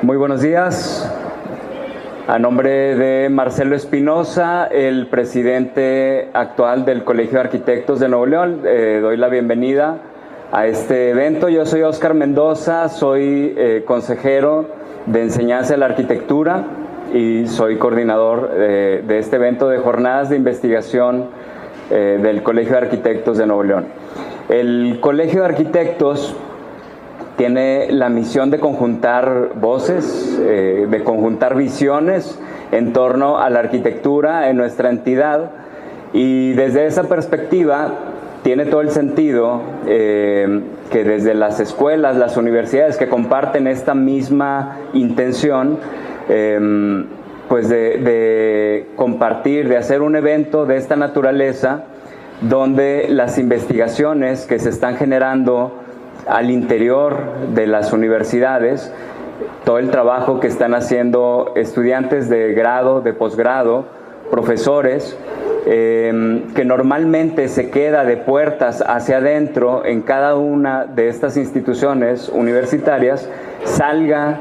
Muy buenos días. A nombre de Marcelo Espinosa, el presidente actual del Colegio de Arquitectos de Nuevo León, doy la bienvenida a este evento. Yo soy Óscar Mendoza, soy consejero de enseñanza de la arquitectura y soy coordinador de este evento de jornadas de investigación del Colegio de Arquitectos de Nuevo León. El Colegio de Arquitectos tiene la misión de conjuntar voces, de conjuntar visiones en torno a la arquitectura en nuestra entidad, y desde esa perspectiva tiene todo el sentido que desde las escuelas, las universidades que comparten esta misma intención, pues de compartir, de hacer un evento de esta naturaleza donde las investigaciones que se están generando al interior de las universidades, todo el trabajo que están haciendo estudiantes de grado, de posgrado, profesores, que normalmente se queda de puertas hacia adentro en cada una de estas instituciones universitarias, salga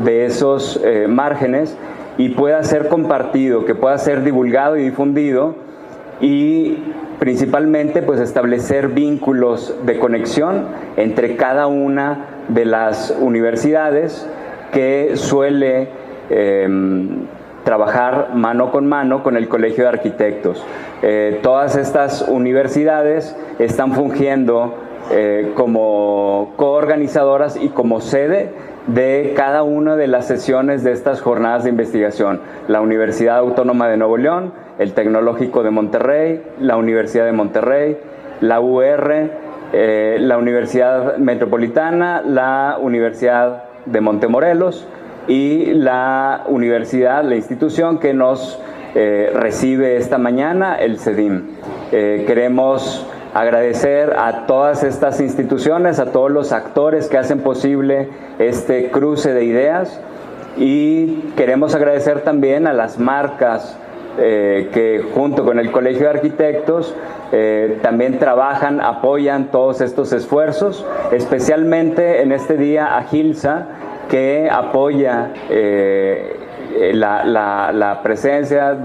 de esos márgenes y pueda ser compartido, que pueda ser divulgado y difundido, y principalmente pues establecer vínculos de conexión entre cada una de las universidades que suele trabajar mano con el Colegio de Arquitectos. Todas estas universidades están fungiendo como coorganizadoras y como sede de cada una de las sesiones de estas jornadas de investigación. La Universidad Autónoma de Nuevo León, el Tecnológico de Monterrey, la Universidad de Monterrey, la UR, la Universidad Metropolitana, la Universidad de Montemorelos y la universidad, la institución que nos recibe esta mañana, el CEDIM. Queremos agradecer a todas estas instituciones, a todos los actores que hacen posible este cruce de ideas, y queremos agradecer también a las marcas que junto con el Colegio de Arquitectos también trabajan, apoyan todos estos esfuerzos, especialmente en este día a Gilsa, que apoya la presencia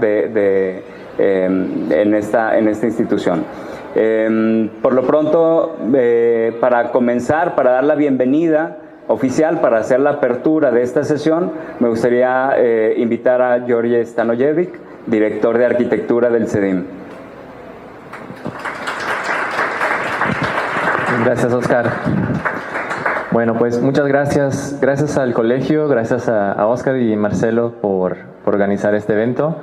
en esta institución. Por lo pronto, para comenzar, para dar la bienvenida oficial, para hacer la apertura de esta sesión, me gustaría invitar a George Stanojevic, director de arquitectura del CEDIM. Gracias, Óscar. Bueno, pues muchas gracias. Gracias al colegio, gracias a Óscar y Marcelo por organizar este evento.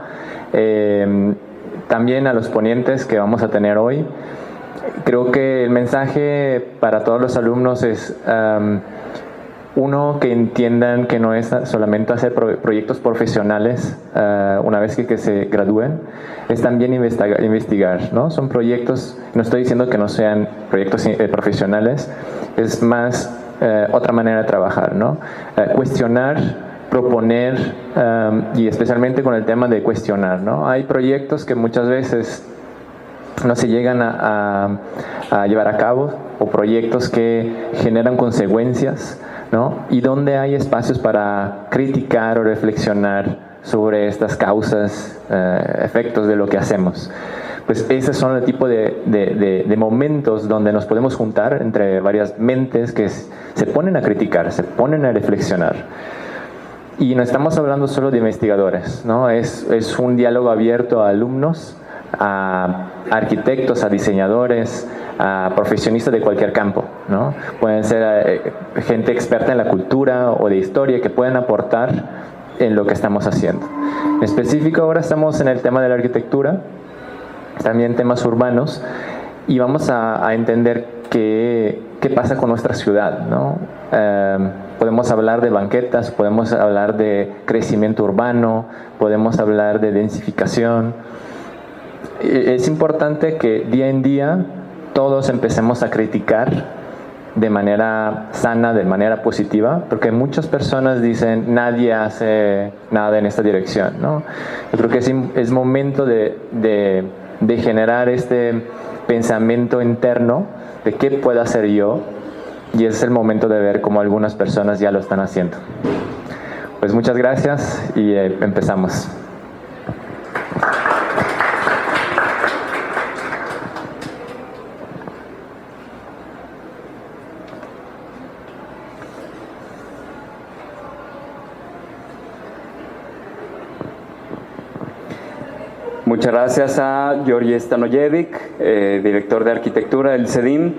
También a los ponentes que vamos a tener hoy. Creo que el mensaje para todos los alumnos es, uno, que entiendan que no es solamente hacer proyectos profesionales una vez que se gradúen, es también investigar, ¿no? Son proyectos, no estoy diciendo que no sean proyectos profesionales, es más otra manera de trabajar, ¿no? Cuestionar, proponer, y especialmente con el tema de cuestionar, ¿no? Hay proyectos que muchas veces no se llegan a llevar a cabo, o proyectos que generan consecuencias, ¿no? Y donde hay espacios para criticar o reflexionar sobre estas causas, efectos de lo que hacemos. Pues esos son el tipo de momentos donde nos podemos juntar entre varias mentes que se ponen a criticar, se ponen a reflexionar. Y no estamos hablando solo de investigadores, ¿no? Es un diálogo abierto a alumnos, a arquitectos, a diseñadores, a profesionistas de cualquier campo, ¿no? Pueden ser gente experta en la cultura o de historia que pueden aportar en lo que estamos haciendo. En específico, ahora estamos en el tema de la arquitectura, también temas urbanos, y vamos a entender qué pasa con nuestra ciudad, ¿no? Podemos hablar de banquetas, podemos hablar de crecimiento urbano, podemos hablar de densificación. Es importante que día en día todos empecemos a criticar de manera sana, de manera positiva, porque muchas personas dicen nadie hace nada en esta dirección, ¿no? Yo creo que es momento de generar este pensamiento interno de qué puedo hacer yo, y es el momento de ver cómo algunas personas ya lo están haciendo. Pues muchas gracias y empezamos. Muchas gracias a Georgi Stanojevic, director de arquitectura del CEDIM.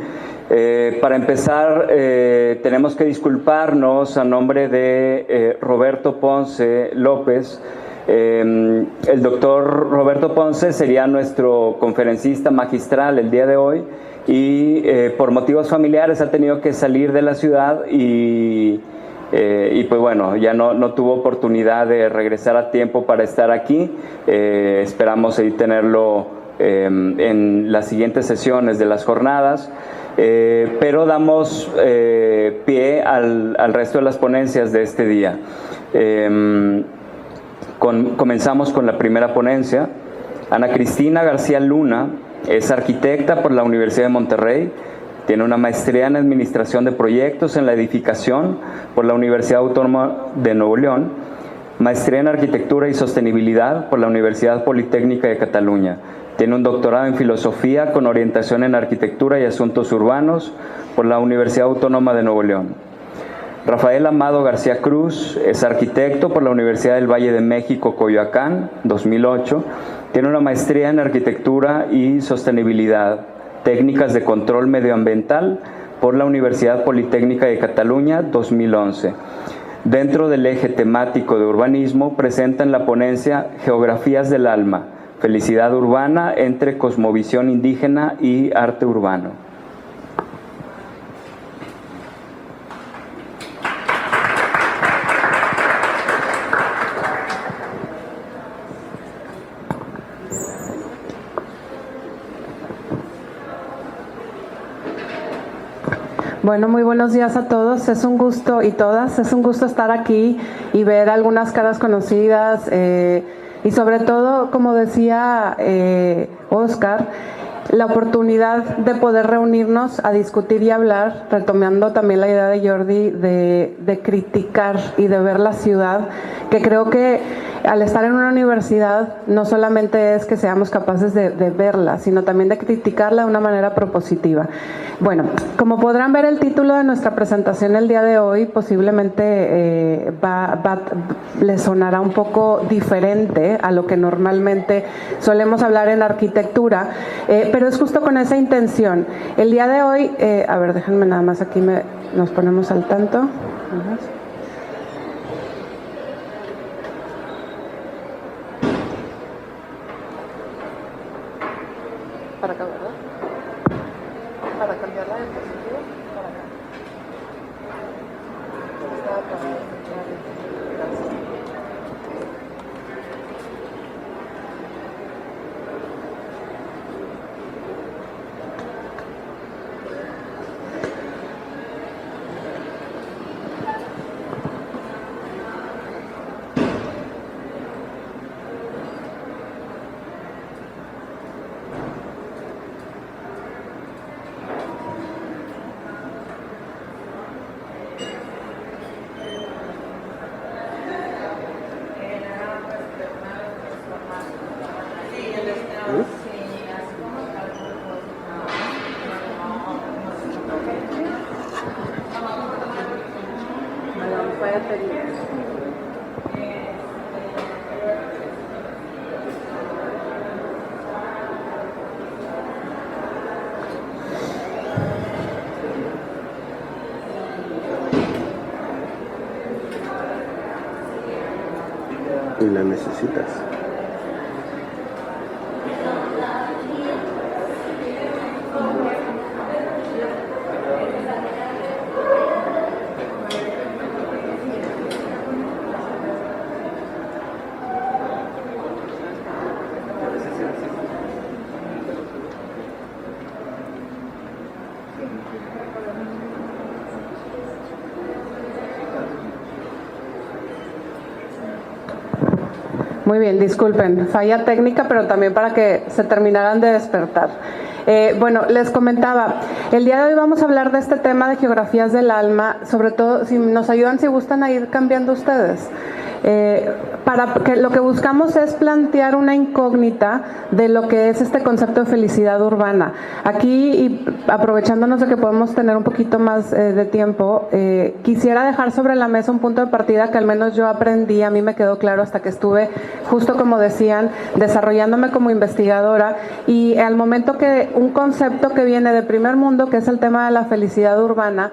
Para empezar, tenemos que disculparnos a nombre de Roberto Ponce López. El doctor Roberto Ponce sería nuestro conferencista magistral el día de hoy y por motivos familiares ha tenido que salir de la ciudad y pues bueno, ya no tuvo oportunidad de regresar a tiempo para estar aquí. Esperamos ahí tenerlo en las siguientes sesiones de las jornadas, pero damos pie al resto de las ponencias de este día. Comenzamos con la primera ponencia. Ana Cristina García Luna es arquitecta por la Universidad de Monterrey. Tiene una maestría en Administración de Proyectos en la Edificación por la Universidad Autónoma de Nuevo León, maestría en Arquitectura y Sostenibilidad por la Universidad Politécnica de Cataluña. Tiene un doctorado en Filosofía con orientación en Arquitectura y Asuntos Urbanos por la Universidad Autónoma de Nuevo León. Rafael Amado García Cruz es arquitecto por la Universidad del Valle de México, Coyoacán, 2008. Tiene una maestría en Arquitectura y Sostenibilidad, Técnicas de Control Medioambiental por la Universidad Politécnica de Cataluña, 2011. Dentro del eje temático de urbanismo, presenta en la ponencia Geografías del Alma, Felicidad Urbana entre Cosmovisión Indígena y Arte Urbano. Bueno, muy buenos días a todos. Es un gusto, y todas, es un gusto estar aquí y ver algunas caras conocidas y sobre todo, como decía Oscar, la oportunidad de poder reunirnos a discutir y hablar, retomando también la idea de Jordi de criticar y de ver la ciudad, que creo que al estar en una universidad no solamente es que seamos capaces de verla, sino también de criticarla de una manera propositiva. Bueno, como podrán ver, el título de nuestra presentación el día de hoy posiblemente le sonará un poco diferente a lo que normalmente solemos hablar en arquitectura, pero es justo con esa intención. El día de hoy, a ver, déjenme nada más aquí, nos ponemos al tanto. Para acá, ¿verdad? Para cambiarla de positivo, para acá. Estaba para gracias. Y la necesitas. Muy bien, disculpen, falla técnica, pero también para que se terminaran de despertar. Bueno, les comentaba, el día de hoy vamos a hablar de este tema de geografías del alma, sobre todo si nos ayudan, si gustan a ir cambiando ustedes. Para que lo que buscamos es plantear una incógnita de lo que es este concepto de felicidad urbana. Aquí, y aprovechándonos de que podemos tener un poquito más de tiempo, quisiera dejar sobre la mesa un punto de partida que al menos yo aprendí, a mí me quedó claro hasta que estuve, justo como decían, desarrollándome como investigadora, y al momento que un concepto que viene de primer mundo, que es el tema de la felicidad urbana,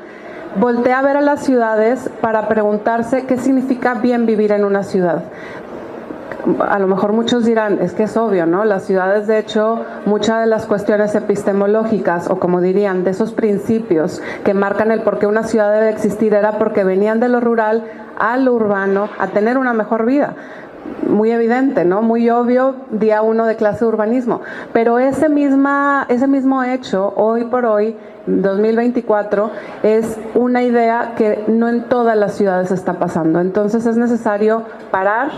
volteé a ver a las ciudades para preguntarse qué significa bien vivir en una ciudad. A lo mejor muchos dirán, es que es obvio, ¿no? Las ciudades, de hecho, muchas de las cuestiones epistemológicas, o como dirían, de esos principios que marcan el por qué una ciudad debe existir, era porque venían de lo rural a lo urbano a tener una mejor vida. Muy evidente, ¿no? Muy obvio, día 1 de clase de urbanismo. Pero ese mismo hecho, hoy por hoy, 2024, es una idea que no en todas las ciudades está pasando. Entonces es necesario parar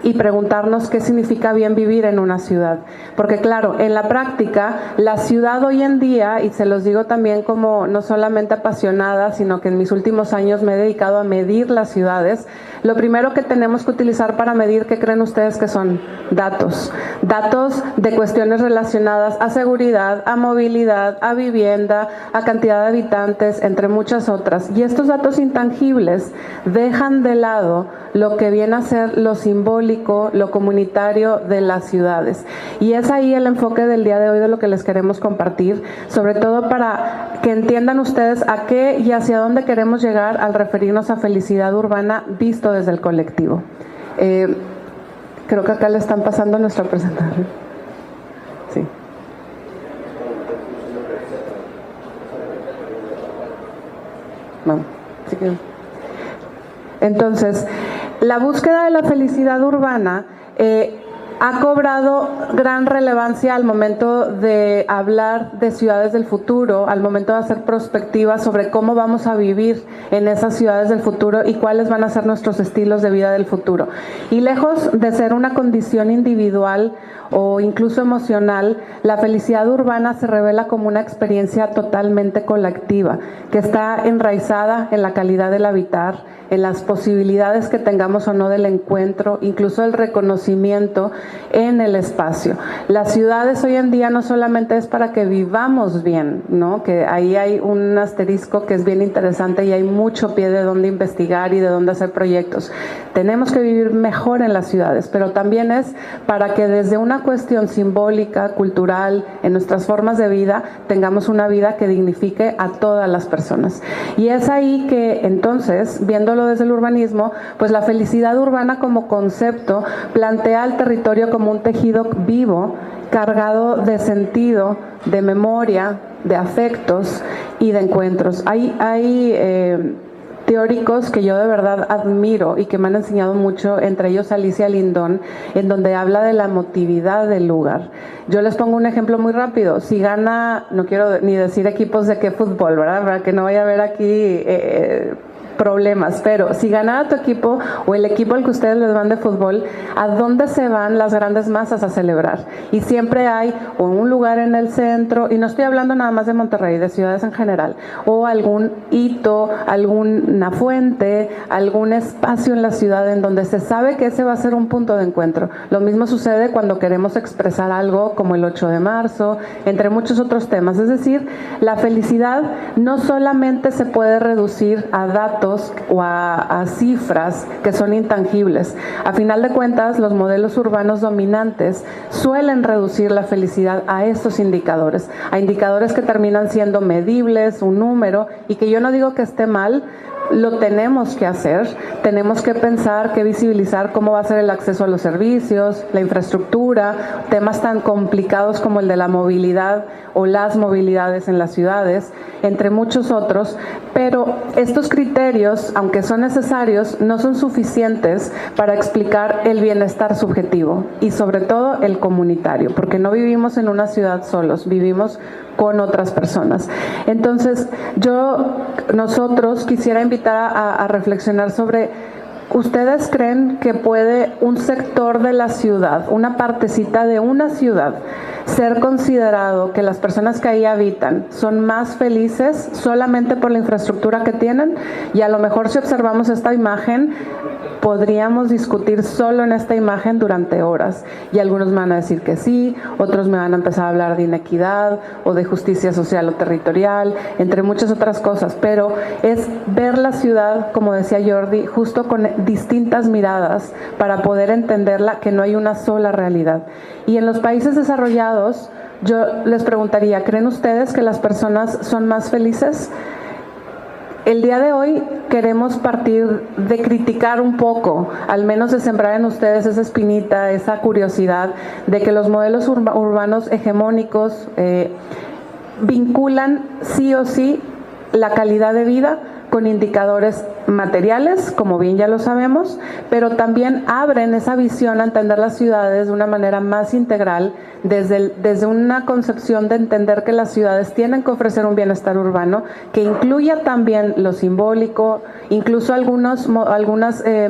y preguntarnos qué significa bien vivir en una ciudad. Porque claro, en la práctica, la ciudad hoy en día, y se los digo también como no solamente apasionada, sino que en mis últimos años me he dedicado a medir las ciudades, lo primero que tenemos que utilizar para medir, ¿qué creen ustedes que son? Datos. Datos de cuestiones relacionadas a seguridad, a movilidad, a vivienda, a cantidad de habitantes, entre muchas otras. Y estos datos intangibles dejan de lado lo que viene a ser lo simbólico, lo comunitario de las ciudades. Y es ahí el enfoque del día de hoy de lo que les queremos compartir, sobre todo para que entiendan ustedes a qué y hacia dónde queremos llegar al referirnos a felicidad urbana visto desde el colectivo. Creo que acá le están pasando nuestra presentación. Sí. Vamos, sí que... Entonces, la búsqueda de la felicidad urbana ha cobrado gran relevancia al momento de hablar de ciudades del futuro, al momento de hacer prospectivas sobre cómo vamos a vivir en esas ciudades del futuro y cuáles van a ser nuestros estilos de vida del futuro. Y lejos de ser una condición individual o incluso emocional, la felicidad urbana se revela como una experiencia totalmente colectiva, que está enraizada en la calidad del habitar, en las posibilidades que tengamos o no del encuentro, incluso el reconocimiento en el espacio. Las ciudades hoy en día no solamente es para que vivamos bien, ¿no? Que ahí hay un asterisco que es bien interesante y hay mucho pie de dónde investigar y de dónde hacer proyectos. Tenemos que vivir mejor en las ciudades, pero también es para que desde una cuestión simbólica, cultural, en nuestras formas de vida, tengamos una vida que dignifique a todas las personas. Y es ahí que entonces, viéndolo desde el urbanismo, pues la felicidad urbana como concepto plantea al territorio como un tejido vivo, cargado de sentido, de memoria, de afectos y de encuentros. Hay teóricos que yo de verdad admiro y que me han enseñado mucho, entre ellos Alicia Lindón, en donde habla de la emotividad del lugar. Yo les pongo un ejemplo muy rápido. Si gana, no quiero ni decir equipos de qué fútbol, ¿verdad? Para que no vaya a haber aquí problemas, pero si ganara tu equipo o el equipo al que ustedes les van de fútbol, ¿a dónde se van las grandes masas a celebrar? Y siempre hay o un lugar en el centro, y no estoy hablando nada más de Monterrey, de ciudades en general, o algún hito, alguna fuente, algún espacio en la ciudad en donde se sabe que ese va a ser un punto de encuentro. Lo mismo sucede cuando queremos expresar algo como el 8 de marzo, entre muchos otros temas. Es decir, la felicidad no solamente se puede reducir a datos o a cifras que son intangibles. A final de cuentas, los modelos urbanos dominantes suelen reducir la felicidad a estos indicadores, a indicadores que terminan siendo medibles, un número, y que yo no digo que esté mal, lo tenemos que hacer, tenemos que pensar, que visibilizar cómo va a ser el acceso a los servicios, la infraestructura, temas tan complicados como el de la movilidad o las movilidades en las ciudades, entre muchos otros, pero estos criterios, aunque son necesarios, no son suficientes para explicar el bienestar subjetivo y sobre todo el comunitario, porque no vivimos en una ciudad solos, vivimos con otras personas. Entonces, nosotros quisiera invitar a reflexionar sobre ¿Ustedes creen que puede un sector de la ciudad, una partecita de una ciudad, ser considerado que las personas que ahí habitan son más felices solamente por la infraestructura que tienen? Y a lo mejor si observamos esta imagen, podríamos discutir solo en esta imagen durante horas. Y algunos me van a decir que sí, otros me van a empezar a hablar de inequidad o de justicia social o territorial, entre muchas otras cosas. Pero es ver la ciudad, como decía Jordi, justo con distintas miradas para poder entenderla, que no hay una sola realidad. Y en los países desarrollados, yo les preguntaría, ¿creen ustedes que las personas son más felices? El día de hoy queremos partir de criticar un poco, al menos de sembrar en ustedes esa espinita, esa curiosidad de que los modelos urbanos hegemónicos vinculan sí o sí la calidad de vida con indicadores materiales, como bien ya lo sabemos, pero también abren esa visión a entender las ciudades de una manera más integral, desde una concepción de entender que las ciudades tienen que ofrecer un bienestar urbano que incluya también lo simbólico, incluso algunas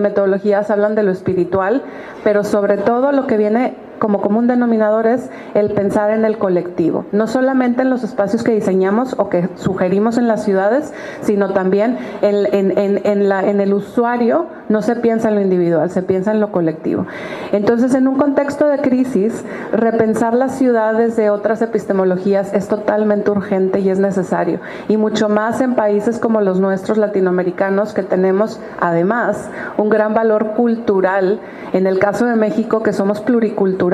metodologías hablan de lo espiritual, pero sobre todo lo que viene como común denominador es el pensar en el colectivo, no solamente en los espacios que diseñamos o que sugerimos en las ciudades, sino también en el usuario. No se piensa en lo individual, se piensa en lo colectivo. Entonces, en un contexto de crisis, repensar las ciudades de otras epistemologías es totalmente urgente y es necesario, y mucho más en países como los nuestros latinoamericanos, que tenemos además un gran valor cultural. En el caso de México, que somos pluriculturales,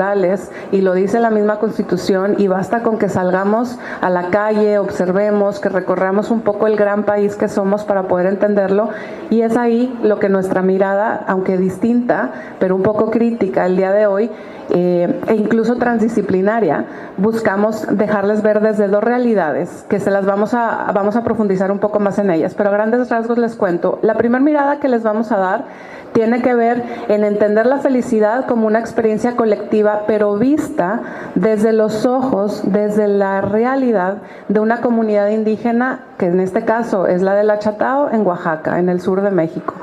y lo dice la misma Constitución, y basta con que salgamos a la calle, observemos, que recorramos un poco el gran país que somos para poder entenderlo, y es ahí lo que nuestra mirada, aunque distinta, pero un poco crítica el día de hoy, e incluso transdisciplinaria, buscamos dejarles ver desde dos realidades, que se las vamos a profundizar un poco más en ellas, pero a grandes rasgos les cuento. La primera mirada que les vamos a dar tiene que ver en entender la felicidad como una experiencia colectiva, pero vista desde los ojos, desde la realidad de una comunidad indígena, que en este caso es la del Achatao, en Oaxaca, en el sur de México.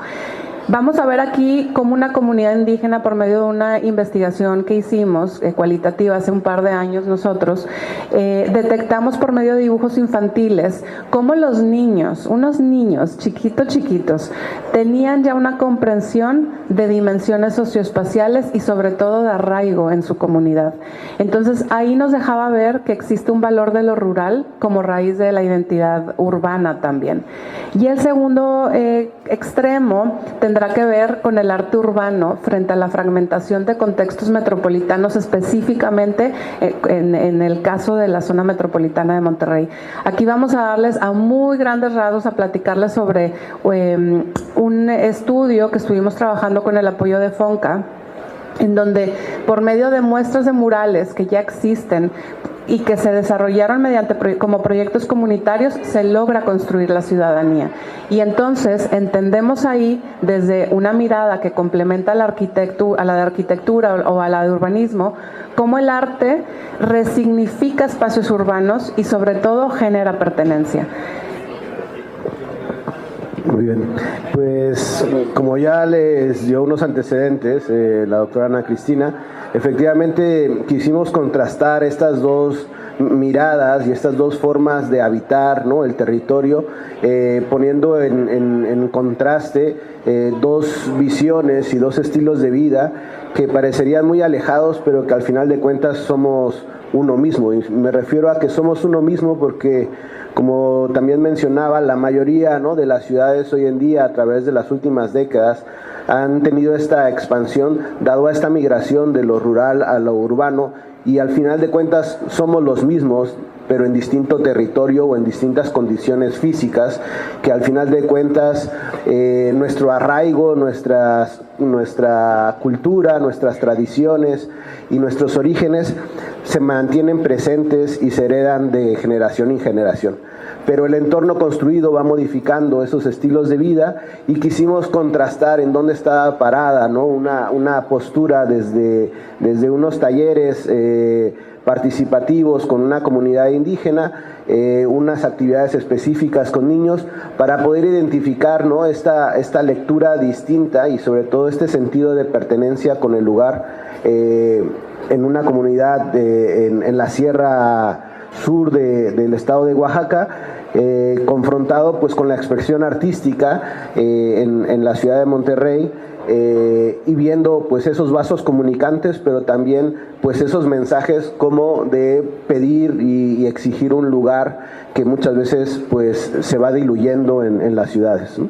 Vamos a ver aquí cómo una comunidad indígena, por medio de una investigación que hicimos, cualitativa, hace un par de años nosotros, detectamos por medio de dibujos infantiles cómo los niños, unos niños chiquitos, tenían ya una comprensión de dimensiones socioespaciales y sobre todo de arraigo en su comunidad. Entonces ahí nos dejaba ver que existe un valor de lo rural como raíz de la identidad urbana también. Y el segundo extremo tendrá que ver con el arte urbano frente a la fragmentación de contextos metropolitanos, específicamente en el caso de la zona metropolitana de Monterrey. Aquí vamos a darles a muy grandes rasgos, a platicarles sobre un estudio que estuvimos trabajando con el apoyo de FONCA, en donde por medio de muestras de murales que ya existen y que se desarrollaron como proyectos comunitarios, se logra construir la ciudadanía. Y entonces entendemos ahí, desde una mirada que complementa a la de arquitectura o a la de urbanismo, cómo el arte resignifica espacios urbanos y sobre todo genera pertenencia. Muy bien, pues como ya les dio unos antecedentes la doctora Ana Cristina, efectivamente quisimos contrastar estas dos miradas y estas dos formas de habitar, ¿no?, el territorio, poniendo en contraste dos visiones y dos estilos de vida que parecerían muy alejados, pero que al final de cuentas somos uno mismo. Y me refiero a que somos uno mismo porque, como también mencionaba, la mayoría, ¿no?, de las ciudades hoy en día, a través de las últimas décadas, han tenido esta expansión, dado a esta migración de lo rural a lo urbano, y al final de cuentas somos los mismos, pero en distinto territorio o en distintas condiciones físicas, que al final de cuentas nuestro arraigo, nuestra cultura, nuestras tradiciones y nuestros orígenes se mantienen presentes y se heredan de generación en generación. Pero el entorno construido va modificando esos estilos de vida, y quisimos contrastar en dónde está parada, ¿no?, una postura desde unos talleres participativos con una comunidad indígena, unas actividades específicas con niños para poder identificar, ¿no?, esta lectura distinta y sobre todo este sentido de pertenencia con el lugar en una comunidad en la Sierra Sur del estado de Oaxaca, confrontado pues con la expresión artística en la ciudad de Monterrey, y viendo pues esos vasos comunicantes, pero también pues esos mensajes como de pedir y exigir un lugar que muchas veces pues se va diluyendo en las ciudades, ¿no?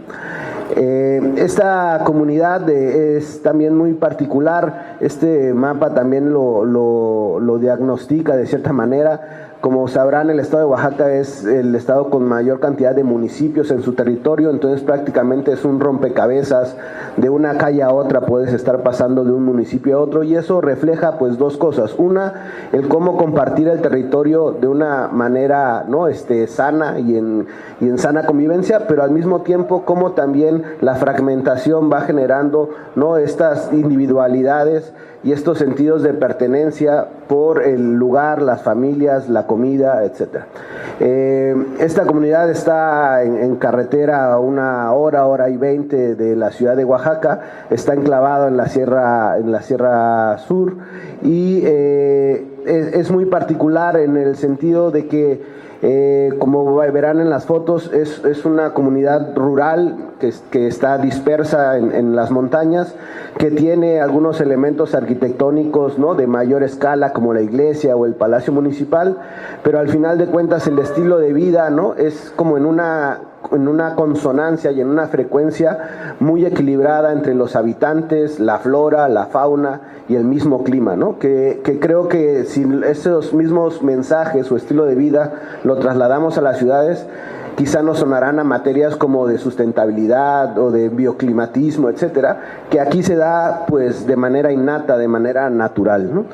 Esta comunidad es también muy particular. Este mapa también lo diagnostica de cierta manera. Como sabrán, el estado de Oaxaca es el estado con mayor cantidad de municipios en su territorio, entonces prácticamente es un rompecabezas. De una calle a otra puedes estar pasando de un municipio a otro, y eso refleja pues dos cosas. Una, el cómo compartir el territorio de una manera, ¿no?, sana y en sana convivencia, pero al mismo tiempo cómo también la fragmentación va generando, ¿no?, estas individualidades y estos sentidos de pertenencia por el lugar, las familias, la comida, etc. Esta comunidad está en carretera a 1 hora, 1:20 de la ciudad de Oaxaca, está enclavado en la Sierra Sur, y es muy particular en el sentido de que como verán en las fotos, es una comunidad rural que está dispersa en las montañas, que tiene algunos elementos arquitectónicos, ¿no?, de mayor escala, como la iglesia o el palacio municipal, pero al final de cuentas el estilo de vida, ¿no?, es como en una consonancia y en una frecuencia muy equilibrada entre los habitantes, la flora, la fauna y el mismo clima, ¿no? Que creo que si esos mismos mensajes o estilo de vida lo trasladamos a las ciudades, quizá nos sonarán a materias como de sustentabilidad o de bioclimatismo, etcétera, que aquí se da pues de manera innata, de manera natural, ¿no?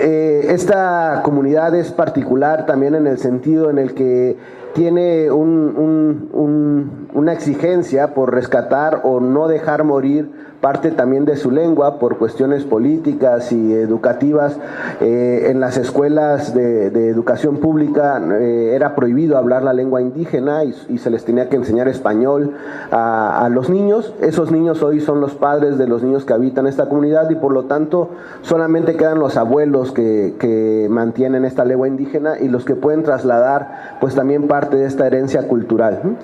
Esta comunidad es particular también en el sentido en el que tiene una exigencia por rescatar o no dejar morir parte también de su lengua por cuestiones políticas y educativas. En las escuelas de educación pública era prohibido hablar la lengua indígena y se les tenía que enseñar español a los niños. Esos niños hoy son los padres de los niños que habitan esta comunidad, y por lo tanto solamente quedan los abuelos que mantienen esta lengua indígena y los que pueden trasladar pues también parte de esta herencia cultural.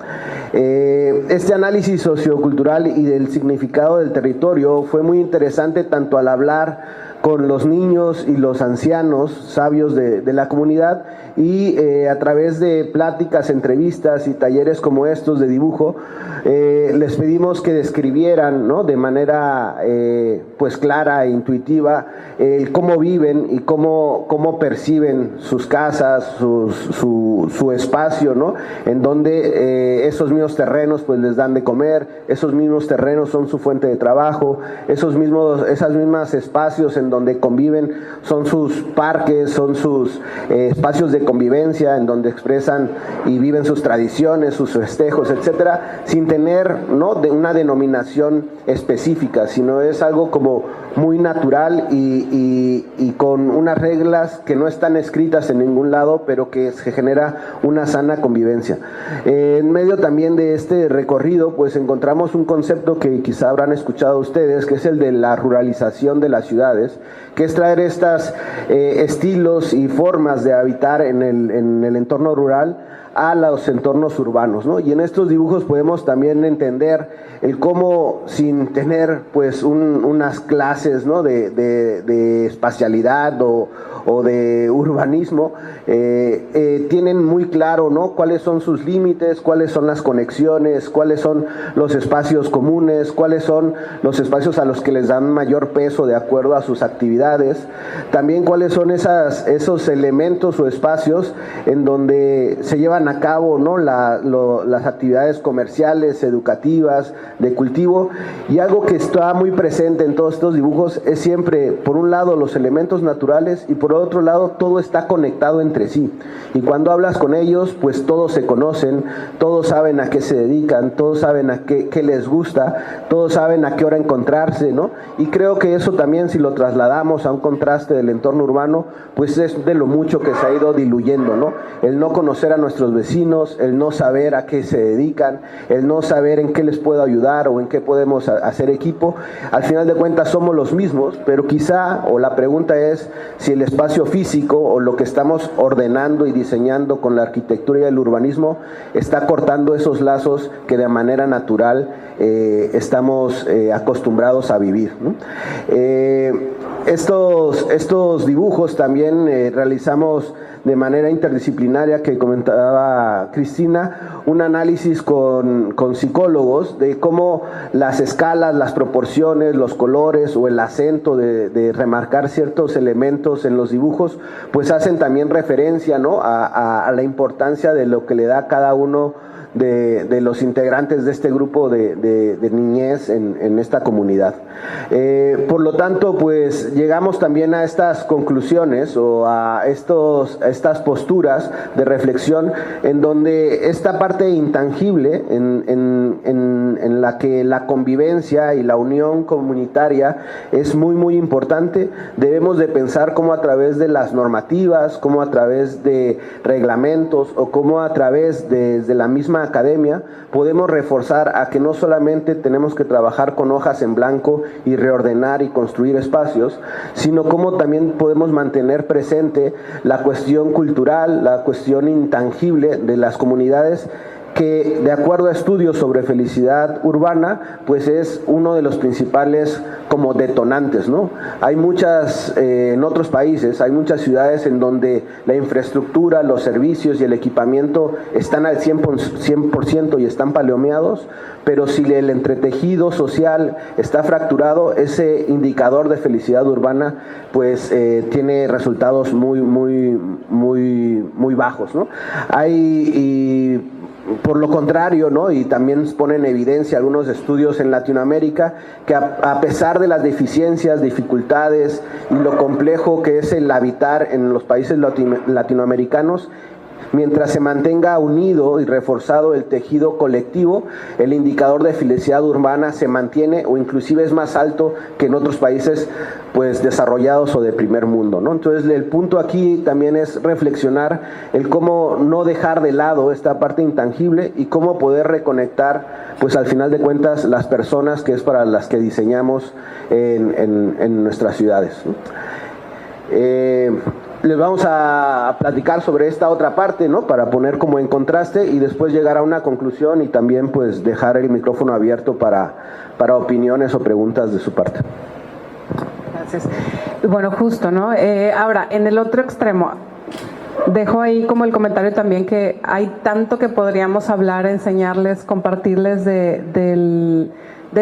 Este análisis sociocultural y del significado del territorio fue muy interesante, tanto al hablar con los niños y los ancianos sabios de la comunidad, y a través de pláticas, entrevistas y talleres como estos de dibujo, les pedimos que describieran, ¿no?, de manera pues clara e intuitiva cómo viven y cómo perciben sus casas, su espacio, ¿no?, en donde esos mismos terrenos pues les dan de comer, esos mismos terrenos son su fuente de trabajo, esas mismas espacios en donde conviven son sus parques, son sus espacios de convivencia en donde expresan y viven sus tradiciones, sus festejos, etcétera, sin tener, ¿no?, de una denominación específica, sino es algo como muy natural y con unas reglas que no están escritas en ningún lado, pero que se genera una sana convivencia. En medio también de este recorrido pues encontramos un concepto que quizá habrán escuchado ustedes, que es el de la ruralización de las ciudades, que es traer estos estilos y formas de habitar en el entorno rural a los entornos urbanos, ¿no? Y en estos dibujos podemos también entender el cómo, sin tener pues unas clases, ¿no?, de espacialidad o de urbanismo, tienen muy claro, ¿no?, cuáles son sus límites, cuáles son las conexiones, cuáles son los espacios comunes, cuáles son los espacios a los que les dan mayor peso de acuerdo a sus actividades, también cuáles son esos elementos o espacios en donde se llevan llevan a cabo, ¿no?, las actividades comerciales, educativas, de cultivo. Y algo que está muy presente en todos estos dibujos es siempre, por un lado, los elementos naturales y por otro lado, todo está conectado entre sí. Y cuando hablas con ellos, pues todos se conocen, todos saben a qué se dedican, todos saben a qué les gusta, todos saben a qué hora encontrarse, ¿no? Y creo que eso también, si lo trasladamos a un contraste del entorno urbano, pues es de lo mucho que se ha ido diluyendo, ¿no? El no conocer a nuestros vecinos, el no saber a qué se dedican, el no saber en qué les puedo ayudar o en qué podemos hacer equipo. Al final de cuentas somos los mismos, pero quizá, o la pregunta es si el espacio físico o lo que estamos ordenando y diseñando con la arquitectura y el urbanismo está cortando esos lazos que de manera natural estamos acostumbrados a vivir, ¿no? Estos dibujos también realizamos de manera interdisciplinaria, que comentaba Cristina, un análisis con psicólogos de cómo las escalas, las proporciones, los colores o el acento de remarcar ciertos elementos en los dibujos, pues hacen también referencia, ¿no?, a la importancia de lo que le da cada uno de los integrantes de este grupo de niñez en esta comunidad. Por lo tanto, pues llegamos también a estas conclusiones o a estas posturas de reflexión en donde esta parte intangible en la que la convivencia y la unión comunitaria es muy muy importante. Debemos de pensar cómo a través de las normativas, cómo a través de reglamentos o cómo a través de la misma academia podemos reforzar a que no solamente tenemos que trabajar con hojas en blanco y reordenar y construir espacios, sino cómo también podemos mantener presente la cuestión cultural, la cuestión intangible de las comunidades, que de acuerdo a estudios sobre felicidad urbana, pues es uno de los principales como detonantes, ¿no? Hay muchas, en otros países, hay muchas ciudades en donde la infraestructura, los servicios y el equipamiento están al 100% y están palomeados, pero si el entretejido social está fracturado, ese indicador de felicidad urbana pues tiene resultados muy bajos, ¿no? Por lo contrario, ¿no?, y también ponen en evidencia algunos estudios en Latinoamérica, que a pesar de las deficiencias, dificultades y lo complejo que es el habitar en los países latinoamericanos, mientras se mantenga unido y reforzado el tejido colectivo, el indicador de felicidad urbana se mantiene o inclusive es más alto que en otros países pues desarrollados o de primer mundo, ¿no? Entonces el punto aquí también es reflexionar el cómo no dejar de lado esta parte intangible y cómo poder reconectar pues al final de cuentas las personas, que es para las que diseñamos en nuestras ciudades, ¿no? Les vamos a platicar sobre esta otra parte, ¿no?, para poner como en contraste y después llegar a una conclusión y también pues dejar el micrófono abierto para opiniones o preguntas de su parte. Gracias. Bueno, justo, ¿no? Ahora, en el otro extremo, dejo ahí como el comentario también que hay tanto que podríamos hablar, enseñarles, compartirles de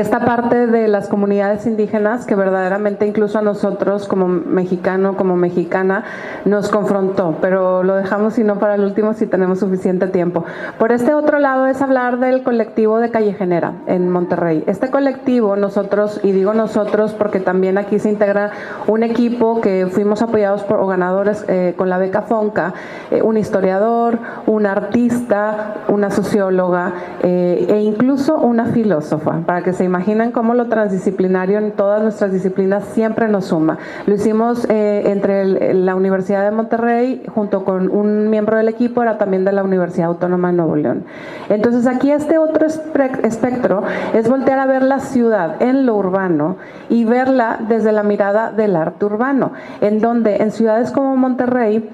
esta parte de las comunidades indígenas que verdaderamente incluso a nosotros como mexicano, como mexicana, nos confrontó, pero lo dejamos si no para el último si tenemos suficiente tiempo. Por este otro lado es hablar del colectivo de Calle Genera en Monterrey. Este colectivo, nosotros, y digo nosotros porque también aquí se integra un equipo que fuimos apoyados por o ganadores con la beca FONCA, un historiador, un artista, una socióloga e incluso una filósofa, para que se imaginan cómo lo transdisciplinario en todas nuestras disciplinas siempre nos suma. Lo hicimos entre la Universidad de Monterrey junto con un miembro del equipo, era también de la Universidad Autónoma de Nuevo León. Entonces aquí este otro espectro es voltear a ver la ciudad en lo urbano y verla desde la mirada del arte urbano, en donde en ciudades como Monterrey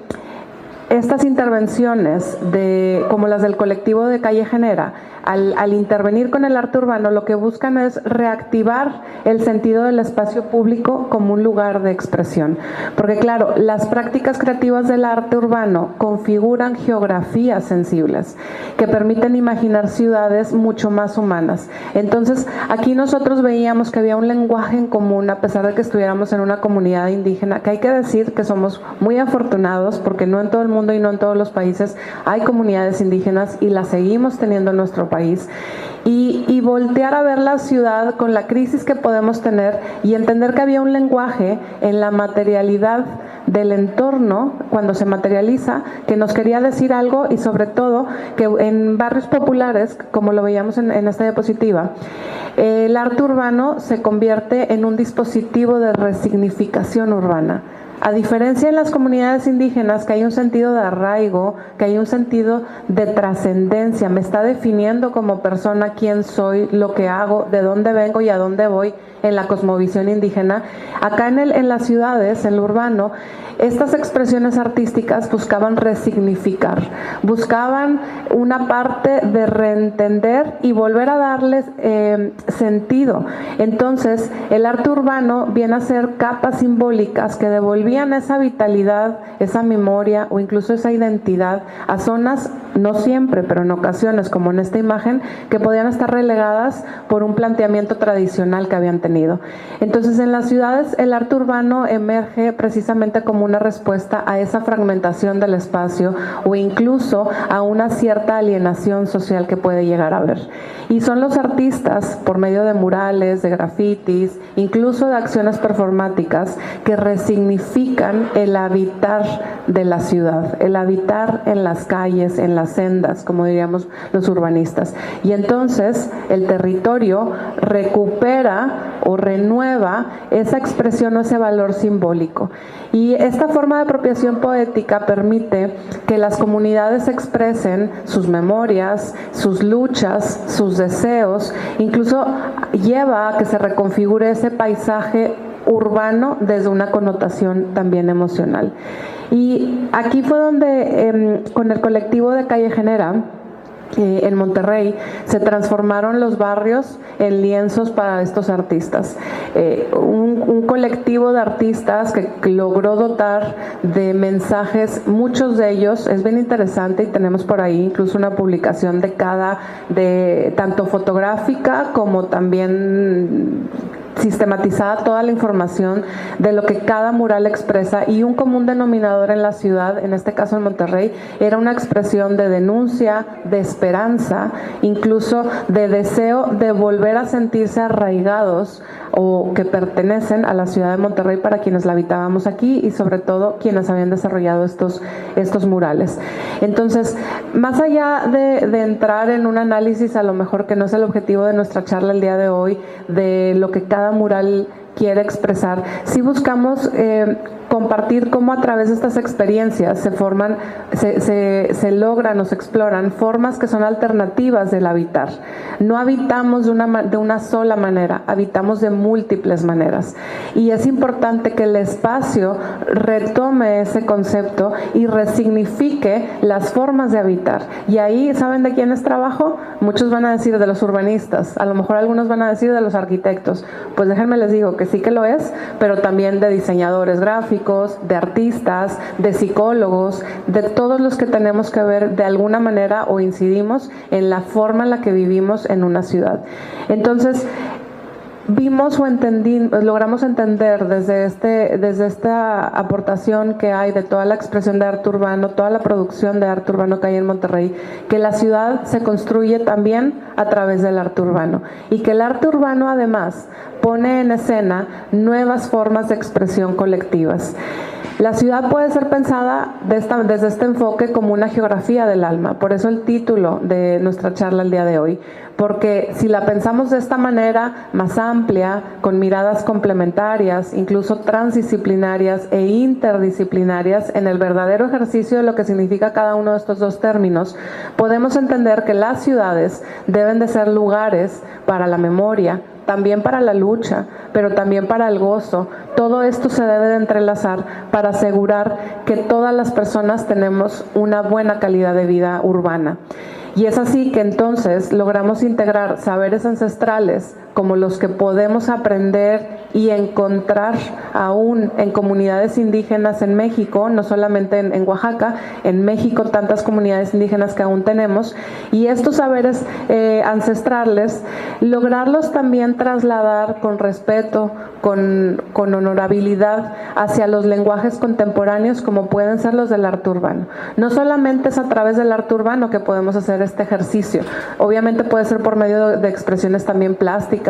estas intervenciones como las del colectivo de Calle Genera al intervenir con el arte urbano, lo que buscan es reactivar el sentido del espacio público como un lugar de expresión. Porque claro, las prácticas creativas del arte urbano configuran geografías sensibles que permiten imaginar ciudades mucho más humanas. Entonces, aquí nosotros veíamos que había un lenguaje en común, a pesar de que estuviéramos en una comunidad indígena, que hay que decir que somos muy afortunados, porque no en todo el mundo y no en todos los países hay comunidades indígenas y las seguimos teniendo en nuestro país. Y voltear a ver la ciudad con la crisis que podemos tener y entender que había un lenguaje en la materialidad del entorno, cuando se materializa, que nos quería decir algo, y sobre todo que en barrios populares, como lo veíamos en esta diapositiva, el arte urbano se convierte en un dispositivo de resignificación urbana. A diferencia en las comunidades indígenas, que hay un sentido de arraigo, que hay un sentido de trascendencia, me está definiendo como persona quién soy, lo que hago, de dónde vengo y a dónde voy en la cosmovisión indígena. Acá en las ciudades, en lo urbano, estas expresiones artísticas buscaban resignificar, buscaban una parte de reentender y volver a darles sentido. Entonces, el arte urbano viene a ser capas simbólicas que devolvían esa vitalidad, esa memoria o incluso esa identidad a zonas, no siempre, pero en ocasiones, como en esta imagen, que podían estar relegadas por un planteamiento tradicional que habían tenido. Entonces, en las ciudades, el arte urbano emerge precisamente como una respuesta a esa fragmentación del espacio o incluso a una cierta alienación social que puede llegar a haber. Y son los artistas, por medio de murales, de grafitis, incluso de acciones performáticas, que resignifican el habitar de la ciudad, el habitar en las calles, en las sendas, como diríamos los urbanistas. Y entonces el territorio recupera o renueva esa expresión o ese valor simbólico. Y esta forma de apropiación poética permite que las comunidades expresen sus memorias, sus luchas, sus deseos, incluso lleva a que se reconfigure ese paisaje urbano desde una connotación también emocional. Y aquí fue donde con el colectivo de Calle Genera, en Monterrey, se transformaron los barrios en lienzos para estos artistas. Un colectivo de artistas que logró dotar de mensajes, muchos de ellos, es bien interesante, y tenemos por ahí incluso una publicación de tanto fotográfica como también sistematizada toda la información de lo que cada mural expresa, y un común denominador en la ciudad, en este caso en Monterrey, era una expresión de denuncia, de esperanza, incluso de deseo de volver a sentirse arraigados o que pertenecen a la ciudad de Monterrey para quienes la habitábamos aquí y sobre todo quienes habían desarrollado estos murales. Entonces, más allá de entrar en un análisis, a lo mejor que no es el objetivo de nuestra charla el día de hoy, de lo que cada mural quiere expresar, sí buscamos compartir cómo a través de estas experiencias se logran o se exploran formas que son alternativas del habitar. No habitamos de una sola manera, habitamos de múltiples maneras. Y es importante que el espacio retome ese concepto y resignifique las formas de habitar. Y ahí, ¿saben de quién es trabajo? Muchos van a decir de los urbanistas, a lo mejor algunos van a decir de los arquitectos. Pues déjenme les digo que sí que lo es, pero también de diseñadores gráficos, de artistas, de psicólogos, de todos los que tenemos que ver de alguna manera o incidimos en la forma en la que vivimos en una ciudad. Entonces, vimos o logramos entender desde esta aportación que hay de toda la expresión de arte urbano, toda la producción de arte urbano que hay en Monterrey, que la ciudad se construye también a través del arte urbano, y que el arte urbano además pone en escena nuevas formas de expresión colectivas. La ciudad puede ser pensada desde este enfoque como una geografía del alma, por eso el título de nuestra charla el día de hoy, porque si la pensamos de esta manera más amplia, con miradas complementarias, incluso transdisciplinarias e interdisciplinarias, en el verdadero ejercicio de lo que significa cada uno de estos dos términos, podemos entender que las ciudades deben de ser lugares para la memoria, también para la lucha, pero también para el gozo. Todo esto se debe de entrelazar para asegurar que todas las personas tenemos una buena calidad de vida urbana. Y es así que entonces logramos integrar saberes ancestrales como los que podemos aprender y encontrar aún en comunidades indígenas en México, no solamente en Oaxaca, en México tantas comunidades indígenas que aún tenemos, y estos saberes ancestrales, lograrlos también trasladar con respeto, con honorabilidad hacia los lenguajes contemporáneos como pueden ser los del arte urbano. No solamente es a través del arte urbano que podemos hacer este ejercicio, obviamente puede ser por medio de expresiones también plásticas,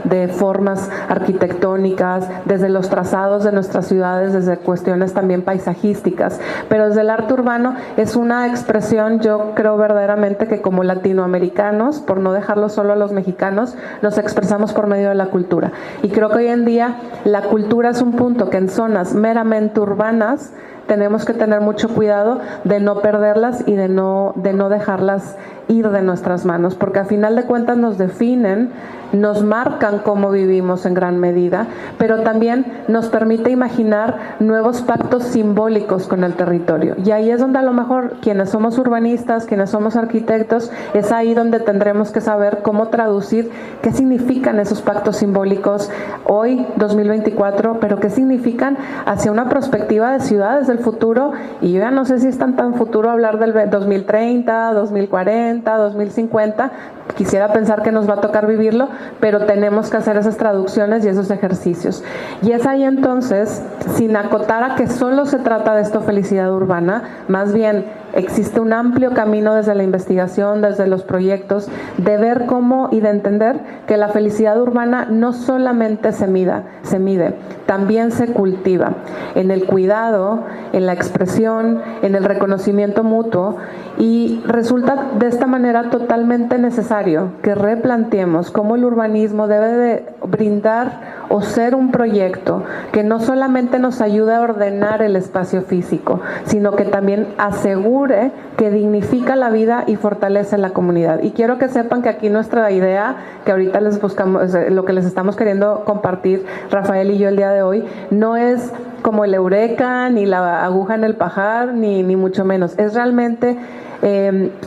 de formas arquitectónicas, desde los trazados de nuestras ciudades, desde cuestiones también paisajísticas, pero desde el arte urbano es una expresión, yo creo verdaderamente que como latinoamericanos, por no dejarlo solo a los mexicanos, nos expresamos por medio de la cultura. Y creo que hoy en día la cultura es un punto que en zonas meramente urbanas tenemos que tener mucho cuidado de no perderlas y de no dejarlas ir de nuestras manos, porque a final de cuentas nos definen, nos marcan cómo vivimos en gran medida, pero también nos permite imaginar nuevos pactos simbólicos con el territorio. Y ahí es donde a lo mejor quienes somos urbanistas, quienes somos arquitectos, es ahí donde tendremos que saber cómo traducir qué significan esos pactos simbólicos hoy, 2024, pero qué significan hacia una perspectiva de ciudades del futuro. Y yo ya no sé si es tan futuro hablar del 2030, 2040, 2050, quisiera pensar que nos va a tocar vivirlo, pero tenemos que hacer esas traducciones y esos ejercicios. Y es ahí entonces, sin acotar a que solo se trata de esto felicidad urbana, más bien existe un amplio camino desde la investigación, desde los proyectos, de ver cómo y de entender que la felicidad urbana no solamente se mide, también se cultiva en el cuidado, en la expresión, en el reconocimiento mutuo, y resulta de esta manera totalmente necesario que replanteemos cómo el urbanismo debe de brindar o ser un proyecto que no solamente nos ayude a ordenar el espacio físico, sino que también asegure que dignifica la vida y fortalece la comunidad. Y quiero que sepan que aquí nuestra idea, que ahorita les buscamos, lo que les estamos queriendo compartir Rafael y yo el día de hoy, no es como el eureka, ni la aguja en el pajar, ni mucho menos. Es realmente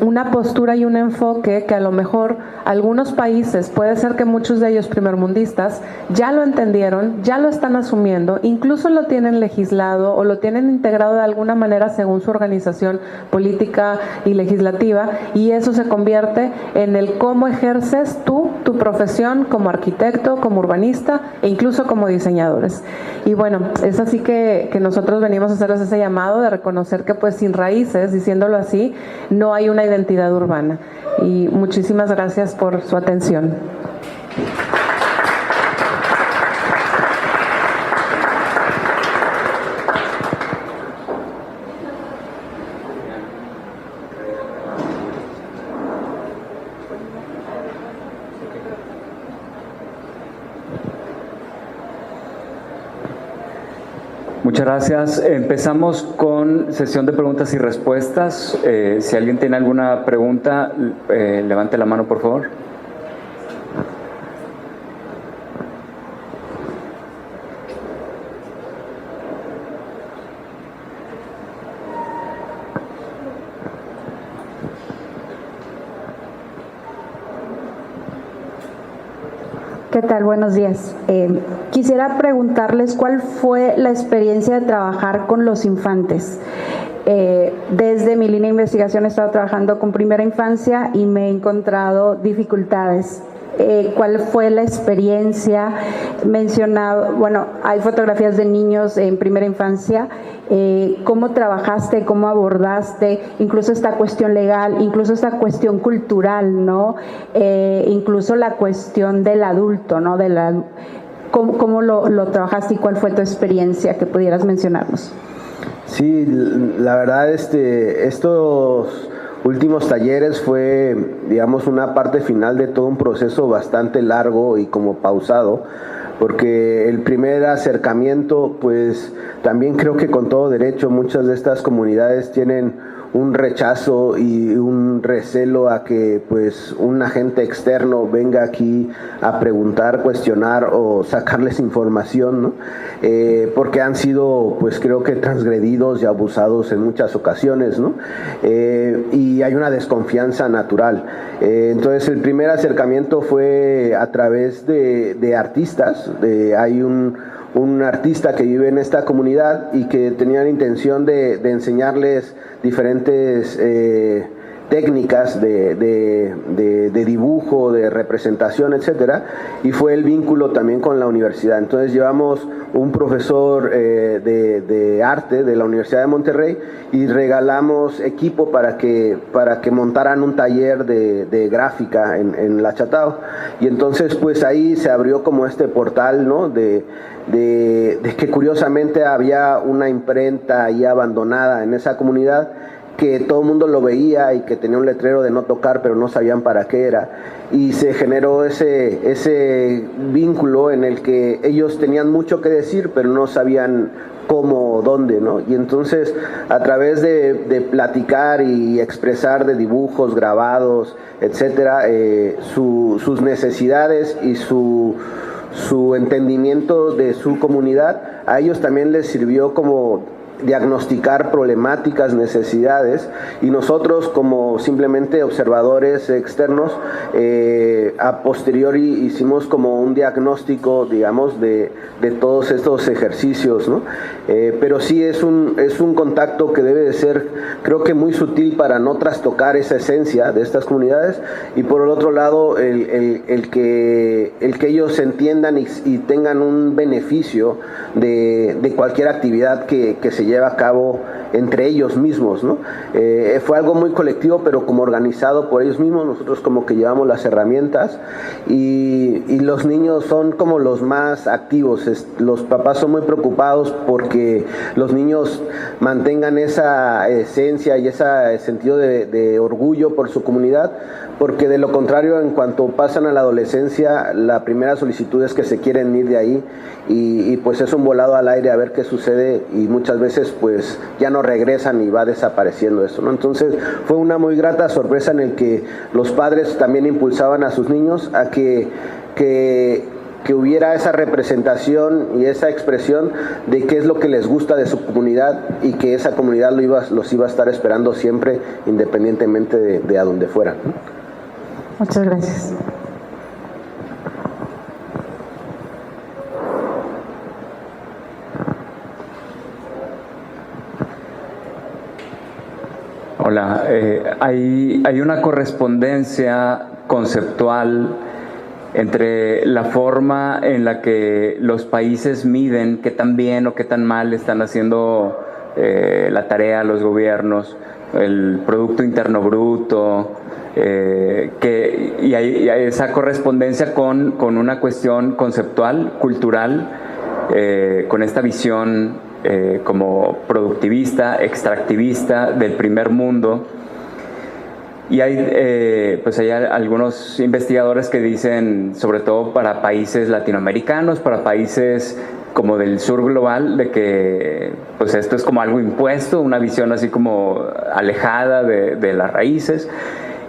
una postura y un enfoque que a lo mejor algunos países, puede ser que muchos de ellos primermundistas, ya lo entendieron, ya lo están asumiendo, incluso lo tienen legislado o lo tienen integrado de alguna manera según su organización política y legislativa, y eso se convierte en el cómo ejerces tú tu profesión como arquitecto, como urbanista e incluso como diseñadores. Y bueno, es así que nosotros venimos a hacerles ese llamado de reconocer que pues sin raíces, diciéndolo así, no hay una identidad urbana. Y muchísimas gracias por su atención. Muchas gracias. Empezamos con sesión de preguntas y respuestas. Si alguien tiene alguna pregunta, levante la mano, por favor. ¿Qué tal? Buenos días. Quisiera preguntarles cuál fue la experiencia de trabajar con los infantes. Desde mi línea de investigación he estado trabajando con primera infancia y me he encontrado dificultades. ¿Cuál fue la experiencia? Mencionado, bueno, hay fotografías de niños en primera infancia. ¿Cómo trabajaste, cómo abordaste incluso esta cuestión legal, incluso esta cuestión cultural, ¿no? Incluso la cuestión del adulto, ¿no? ¿Cómo lo trabajaste y cuál fue tu experiencia que pudieras mencionarnos? Sí, la verdad, estos últimos talleres fue, digamos, una parte final de todo un proceso bastante largo y como pausado, porque el primer acercamiento, pues también creo que con todo derecho muchas de estas comunidades tienen un rechazo y un recelo a que pues un agente externo venga aquí a preguntar, cuestionar o sacarles información, ¿no? Porque han sido, pues creo que transgredidos y abusados en muchas ocasiones, ¿no? Y hay una desconfianza natural. Entonces el primer acercamiento fue a través de artistas. Hay un artista que vive en esta comunidad y que tenía la intención de enseñarles diferentes técnicas de dibujo, de representación, etcétera, y fue el vínculo también con la universidad. Entonces llevamos un profesor de arte de la Universidad de Monterrey y regalamos equipo para que montaran un taller de gráfica en La Chatao, y entonces pues ahí se abrió como este portal, ¿no? de que curiosamente había una imprenta ahí abandonada en esa comunidad, que todo el mundo lo veía y que tenía un letrero de no tocar, pero no sabían para qué era. Y se generó ese vínculo en el que ellos tenían mucho que decir, pero no sabían cómo o dónde, ¿no? Y entonces, a través de platicar y expresar de dibujos, grabados, etcétera, sus necesidades y su entendimiento de su comunidad, a ellos también les sirvió como diagnosticar problemáticas, necesidades, y nosotros como simplemente observadores externos a posteriori hicimos como un diagnóstico, digamos, de todos estos ejercicios, ¿no? Pero sí es un contacto que debe de ser, creo que muy sutil, para no trastocar esa esencia de estas comunidades, y por el otro lado el que ellos entiendan y tengan un beneficio de cualquier actividad que se lleva a cabo entre ellos mismos, ¿no? Fue algo muy colectivo, pero como organizado por ellos mismos. Nosotros como que llevamos las herramientas, y los niños son como los más activos. Los papás son muy preocupados porque los niños mantengan esa esencia y ese sentido de orgullo por su comunidad, porque de lo contrario, en cuanto pasan a la adolescencia, la primera solicitud es que se quieren ir de ahí, y pues es un volado al aire a ver qué sucede, y muchas veces pues ya no regresan y va desapareciendo eso, ¿no? Entonces fue una muy grata sorpresa en el que los padres también impulsaban a sus niños a que hubiera esa representación y esa expresión de qué es lo que les gusta de su comunidad, y que esa comunidad los iba a estar esperando siempre, independientemente de a donde fueran, ¿no? Muchas gracias. Hola, hay una correspondencia conceptual entre la forma en la que los países miden qué tan bien o qué tan mal están haciendo la tarea los gobiernos, el Producto Interno Bruto, y hay esa correspondencia con una cuestión conceptual, cultural, con esta visión como productivista, extractivista del primer mundo. Y hay algunos investigadores que dicen, sobre todo para países latinoamericanos, para países como del sur global, de que pues esto es como algo impuesto, una visión así como alejada de las raíces.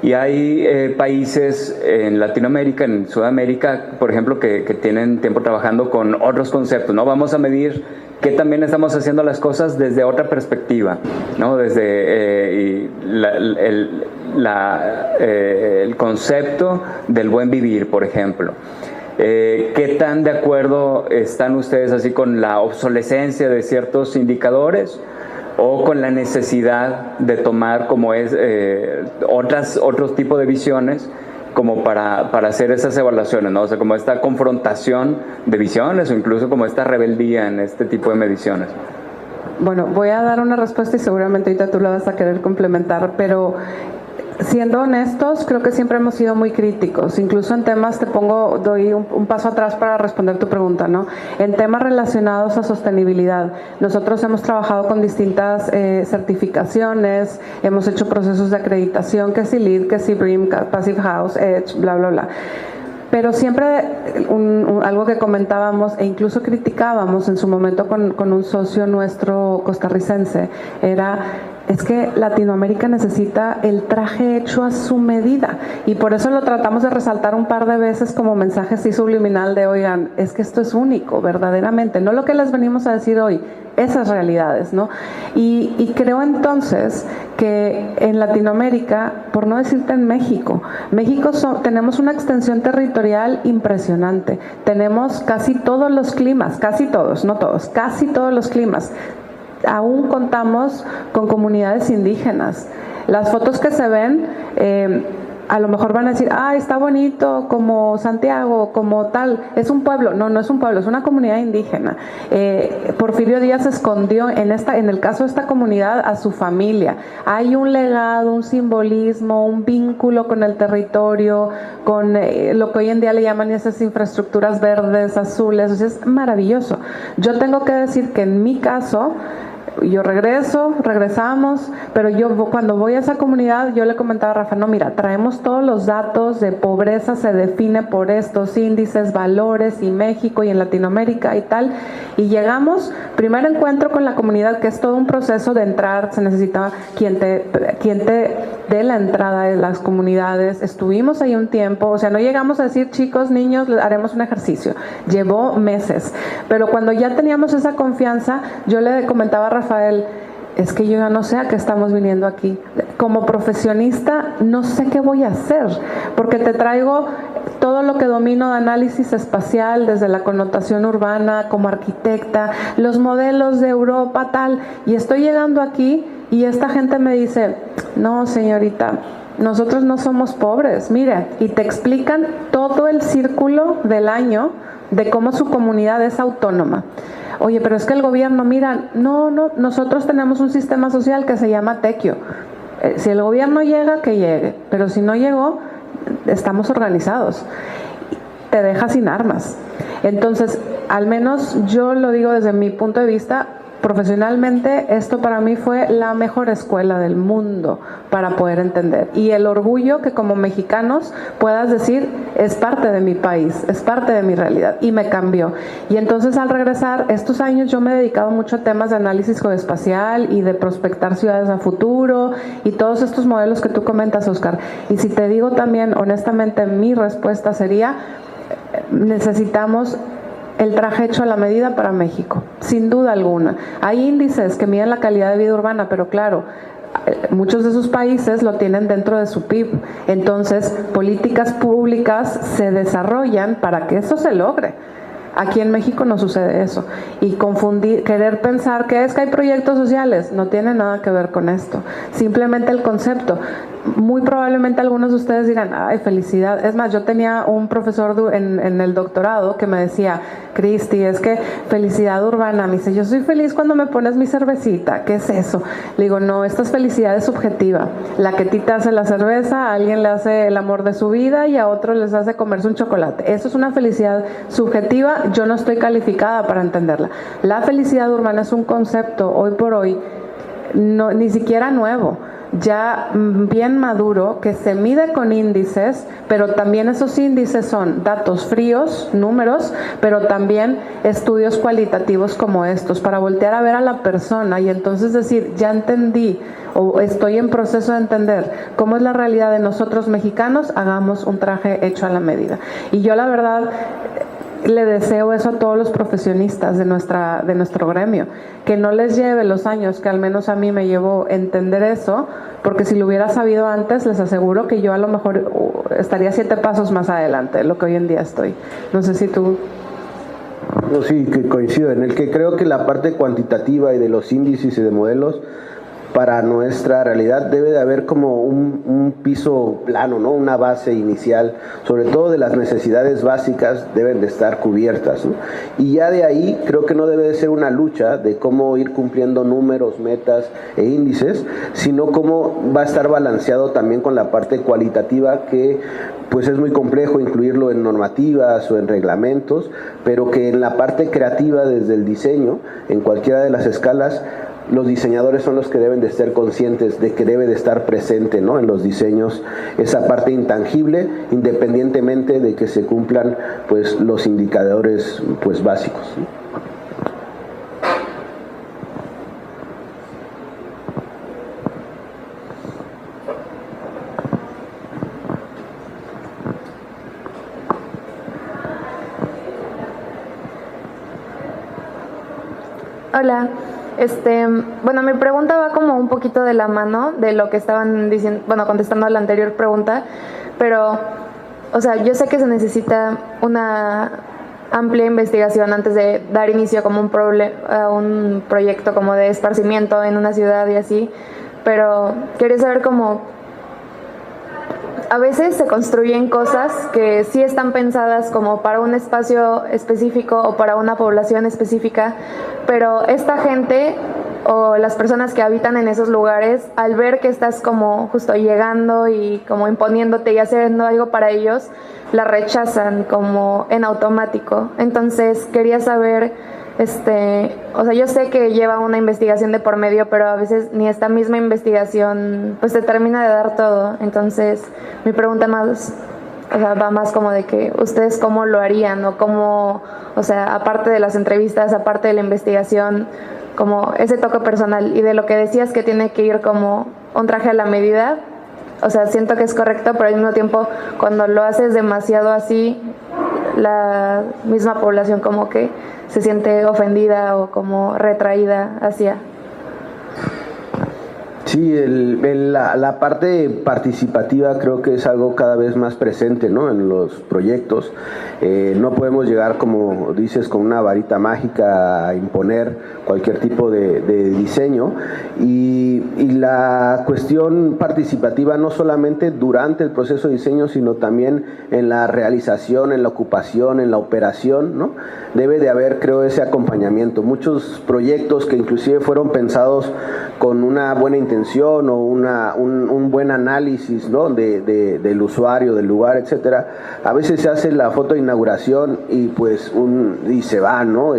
Y hay países en Latinoamérica, en Sudamérica, por ejemplo, que tienen tiempo trabajando con otros conceptos, ¿no? Vamos a medir que también estamos haciendo las cosas desde otra perspectiva, ¿no? Desde el concepto del buen vivir, por ejemplo. ¿Qué tan de acuerdo están ustedes así con la obsolescencia de ciertos indicadores, o con la necesidad de tomar como otros tipos de visiones como para hacer esas evaluaciones, ¿no? O sea, como esta confrontación de visiones, o incluso como esta rebeldía en este tipo de mediciones? Bueno, voy a dar una respuesta y seguramente ahorita tú la vas a querer complementar, pero siendo honestos, creo que siempre hemos sido muy críticos. Incluso en temas, doy un paso atrás para responder tu pregunta, ¿no? En temas relacionados a sostenibilidad, nosotros hemos trabajado con distintas certificaciones, hemos hecho procesos de acreditación, que si LEED, que si BREEAM, Passive House, EDGE, bla, bla, bla. Pero siempre algo que comentábamos e incluso criticábamos en su momento con un socio nuestro costarricense era es que Latinoamérica necesita el traje hecho a su medida, y por eso lo tratamos de resaltar un par de veces como mensaje así subliminal de, oigan, es que esto es único, verdaderamente, no lo que les venimos a decir hoy, esas realidades, ¿no? Y creo entonces que en Latinoamérica, por no decirte en México, tenemos una extensión territorial impresionante, tenemos casi todos los climas, casi todos, no todos, casi todos los climas. Aún contamos con comunidades indígenas. Las fotos que se ven, a lo mejor van a decir, está bonito como Santiago, como tal, es un pueblo. No, no es un pueblo, es una comunidad indígena. Porfirio Díaz escondió en el caso de esta comunidad a su familia. Hay un legado, un simbolismo, un vínculo con el territorio, con lo que hoy en día le llaman esas infraestructuras verdes, azules. O sea, es maravilloso. Yo tengo que decir que en mi caso, yo regresamos, pero yo cuando voy a esa comunidad, yo le comentaba a Rafa, no, mira, traemos todos los datos de pobreza, se define por estos índices, valores, y México y en Latinoamérica y tal, y llegamos, primer encuentro con la comunidad, que es todo un proceso de entrar, se necesitaba quien te dé la entrada de las comunidades, estuvimos ahí un tiempo, o sea, no llegamos a decir, chicos, niños, haremos un ejercicio, llevó meses, pero cuando ya teníamos esa confianza, yo le comentaba a Rafael, es que yo ya no sé a qué estamos viniendo aquí. Como profesionista no sé qué voy a hacer, porque te traigo todo lo que domino de análisis espacial, desde la connotación urbana, como arquitecta, los modelos de Europa, tal, y estoy llegando aquí y esta gente me dice, no, señorita, nosotros no somos pobres, mire, y te explican todo el círculo del año de cómo su comunidad es autónoma. Oye, pero es que el gobierno, mira, no, nosotros tenemos un sistema social que se llama Tequio. Si el gobierno llega, que llegue, pero si no llegó, estamos organizados. Te deja sin armas. Entonces, al menos yo lo digo desde mi punto de vista, profesionalmente, esto para mí fue la mejor escuela del mundo para poder entender. Y el orgullo que como mexicanos puedas decir, es parte de mi país, es parte de mi realidad, y me cambió. Y entonces al regresar, estos años yo me he dedicado mucho a temas de análisis geoespacial y de prospectar ciudades a futuro y todos estos modelos que tú comentas, Oscar. Y si te digo también, honestamente, mi respuesta sería, necesitamos el traje hecho a la medida para México, sin duda alguna. Hay índices que miden la calidad de vida urbana, pero claro, muchos de esos países lo tienen dentro de su PIB. Entonces, políticas públicas se desarrollan para que eso se logre. Aquí en México no sucede eso. Y querer pensar que es que hay proyectos sociales, no tiene nada que ver con esto. Simplemente el concepto. Muy probablemente algunos de ustedes dirán, ay, felicidad. Es más, yo tenía un profesor en el doctorado que me decía, Cristi, es que felicidad urbana. Me dice, yo soy feliz cuando me pones mi cervecita. ¿Qué es eso? Le digo, no, esta es felicidad subjetiva. La que a ti te hace la cerveza, a alguien le hace el amor de su vida y a otro les hace comerse un chocolate. Eso es una felicidad subjetiva. Yo no estoy calificada para entenderla. La felicidad urbana es un concepto hoy por hoy ni siquiera nuevo, ya bien maduro, que se mide con índices, pero también esos índices son datos fríos, números, pero también estudios cualitativos como estos, para voltear a ver a la persona y entonces decir, ya entendí o estoy en proceso de entender cómo es la realidad de nosotros mexicanos, hagamos un traje hecho a la medida. Y yo la verdad le deseo eso a todos los profesionistas de nuestro gremio, que no les lleve los años que al menos a mí me llevó entender eso, porque si lo hubiera sabido antes, les aseguro que yo a lo mejor estaría 7 pasos más adelante de lo que hoy en día estoy. No sé si tú... No, sí, que coincido en el que creo que la parte cuantitativa y de los índices y de modelos para nuestra realidad debe de haber como un piso plano, ¿no? Una base inicial, sobre todo de las necesidades básicas deben de estar cubiertas, ¿no? Y ya de ahí creo que no debe de ser una lucha de cómo ir cumpliendo números, metas e índices, sino cómo va a estar balanceado también con la parte cualitativa, que pues es muy complejo incluirlo en normativas o en reglamentos, pero que en la parte creativa desde el diseño, en cualquiera de las escalas, los diseñadores son los que deben de ser conscientes de que debe de estar presente, ¿no?, en los diseños esa parte intangible, independientemente de que se cumplan pues los indicadores pues básicos, ¿no? Hola. Bueno, mi pregunta va como un poquito de la mano de lo que estaban diciendo, bueno, contestando a la anterior pregunta, pero, o sea, yo sé que se necesita una amplia investigación antes de dar inicio como a un proyecto como de esparcimiento en una ciudad y así, pero quería saber cómo a veces se construyen cosas que sí están pensadas como para un espacio específico o para una población específica, pero esta gente o las personas que habitan en esos lugares, al ver que estás como justo llegando y como imponiéndote y haciendo algo para ellos, la rechazan como en automático. Entonces quería saber, o sea, yo sé que lleva una investigación de por medio, pero a veces ni esta misma investigación pues te termina de dar todo. Entonces mi pregunta más, o sea, va más como de que ustedes cómo lo harían o cómo, o sea, aparte de las entrevistas, aparte de la investigación, como ese toque personal. Y de lo que decías que tiene que ir como un traje a la medida, o sea, siento que es correcto, pero al mismo tiempo cuando lo haces demasiado así, la misma población como que se siente ofendida o como retraída hacia. Sí, la parte participativa creo que es algo cada vez más presente, ¿no?, en los proyectos. No podemos llegar, como dices, con una varita mágica a imponer cualquier tipo de diseño, y la cuestión participativa no solamente durante el proceso de diseño, sino también en la realización, en la ocupación, en la operación, ¿no? Debe de haber, creo, ese acompañamiento. Muchos proyectos que inclusive fueron pensados con una buena intención o un buen análisis, ¿no?, del usuario, del lugar, etcétera, a veces se hace la foto de inauguración y pues y se va, ¿no?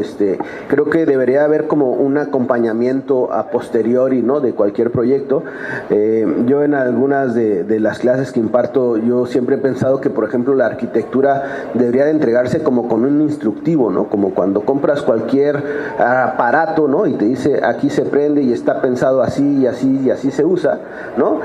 Creo que debería haber como un acompañamiento a posteriori, ¿no?, de cualquier proyecto. Yo en algunas de las clases que imparto, yo siempre he pensado que, por ejemplo, la arquitectura debería de entregarse como con un instructivo, ¿no?, como cuando compras cualquier aparato, ¿no?, y te dice aquí se prende y está pensado así y así y así se usa, ¿no?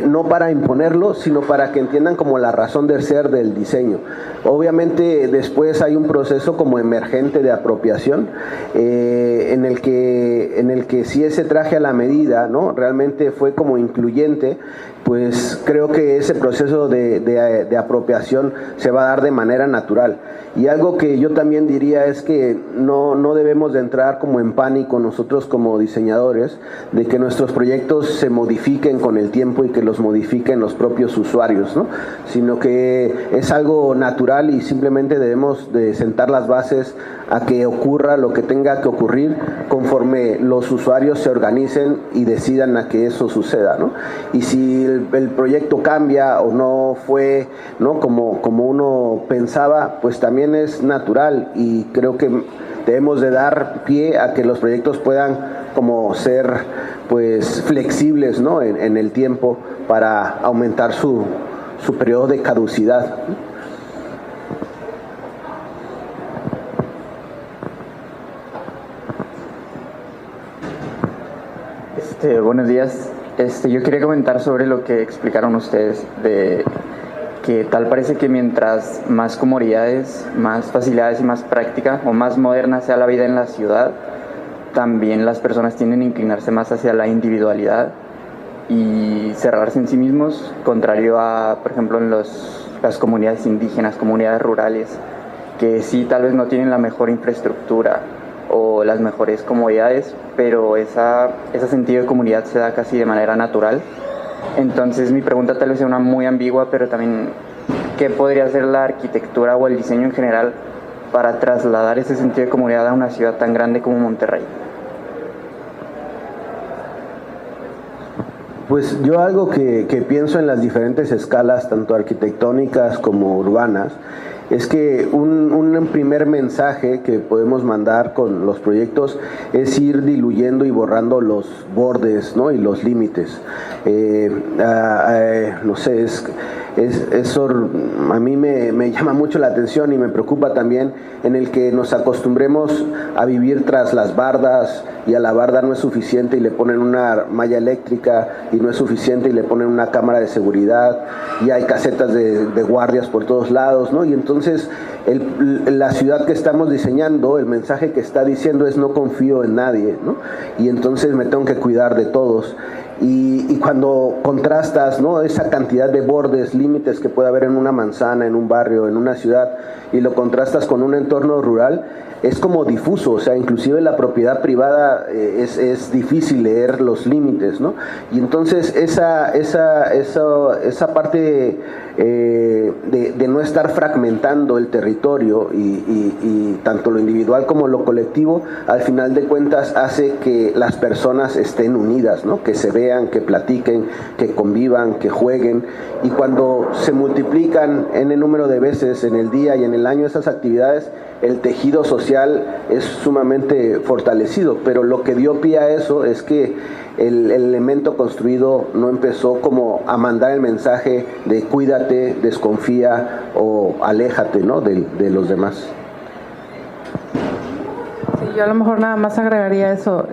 No para imponerlo, sino para que entiendan como la razón de ser del diseño. Obviamente después hay un proceso como emergente de apropiación, en el que si ese traje a la medida, ¿no?, realmente fue como incluyente, pues creo que ese proceso de apropiación se va a dar de manera natural. Y algo que yo también diría es que no debemos de entrar como en pánico nosotros como diseñadores de que nuestros proyectos se modifiquen con el tiempo y que los modifiquen los propios usuarios, ¿no?, sino que es algo natural y simplemente debemos de sentar las bases a que ocurra lo que tenga que ocurrir conforme los usuarios se organicen y decidan a que eso suceda, ¿no? Y si el proyecto cambia o no fue, ¿no?, como uno pensaba, pues también es natural, y creo que debemos de dar pie a que los proyectos puedan como ser pues flexibles, ¿no?, en el tiempo para aumentar su periodo de caducidad. Buenos días. Yo quería comentar sobre lo que explicaron ustedes, de que tal parece que mientras más comodidades, más facilidades y más práctica o más moderna sea la vida en la ciudad, también las personas tienden a inclinarse más hacia la individualidad y cerrarse en sí mismos, contrario a, por ejemplo, en las comunidades indígenas, comunidades rurales, que sí tal vez no tienen la mejor infraestructura o las mejores comodidades, pero ese sentido de comunidad se da casi de manera natural. Entonces mi pregunta tal vez sea una muy ambigua, pero también, ¿qué podría hacer la arquitectura o el diseño en general para trasladar ese sentido de comunidad a una ciudad tan grande como Monterrey? Pues yo algo que pienso en las diferentes escalas, tanto arquitectónicas como urbanas, es que un primer mensaje que podemos mandar con los proyectos es ir diluyendo y borrando los bordes, ¿no?, y los límites. No sé, eso a mí me llama mucho la atención y me preocupa también, en el que nos acostumbremos a vivir tras las bardas, y a la barda no es suficiente y le ponen una malla eléctrica, y no es suficiente y le ponen una cámara de seguridad, y hay casetas de guardias por todos lados, ¿no? Y entonces la ciudad que estamos diseñando, el mensaje que está diciendo es: no confío en nadie, ¿no? Y entonces me tengo que cuidar de todos. Y cuando contrastas, ¿no?, esa cantidad de bordes, límites que puede haber en una manzana, en un barrio, en una ciudad, y lo contrastas con un entorno rural, es como difuso, o sea, inclusive la propiedad privada es difícil leer los límites, ¿no? Y entonces esa parte de no estar fragmentando el territorio y tanto lo individual como lo colectivo, al final de cuentas hace que las personas estén unidas, ¿no? Que se vean, que platiquen, que convivan, que jueguen, y cuando se multiplican en el número de veces en el día y en el año esas actividades, el tejido social es sumamente fortalecido. Pero lo que dio pie a eso es que el elemento construido no empezó como a mandar el mensaje de cuídate, desconfía o aléjate, ¿no?, de los demás. Sí, yo a lo mejor nada más agregaría eso.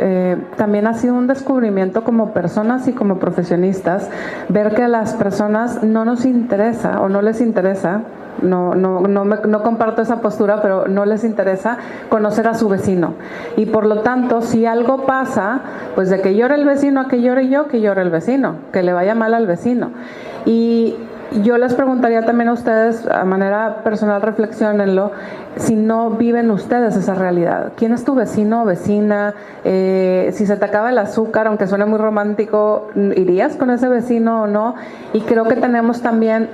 También ha sido un descubrimiento como personas y como profesionistas ver que a las personas no nos interesa o no les interesa. No comparto esa postura, pero no les interesa conocer a su vecino. Y por lo tanto, si algo pasa, pues de que llore el vecino a que llore yo, que llore el vecino, que le vaya mal al vecino. Y yo les preguntaría también a ustedes, a manera personal, reflexionenlo, si no viven ustedes esa realidad. ¿Quién es tu vecino o vecina? Si se te acaba el azúcar, aunque suene muy romántico, ¿irías con ese vecino o no? Y creo que tenemos también,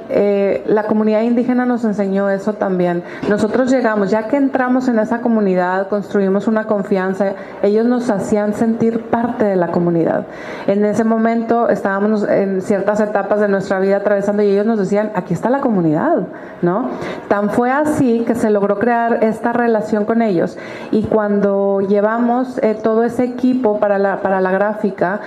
la comunidad indígena nos enseñó eso también. Nosotros llegamos, ya que entramos en esa comunidad, construimos una confianza, ellos nos hacían sentir parte de la comunidad. En ese momento estábamos en ciertas etapas de nuestra vida atravesando y ellos nos decían: aquí está la comunidad, ¿no? Tan fue así que se logró crear esta relación con ellos, y cuando llevamos todo ese equipo para la gráfica,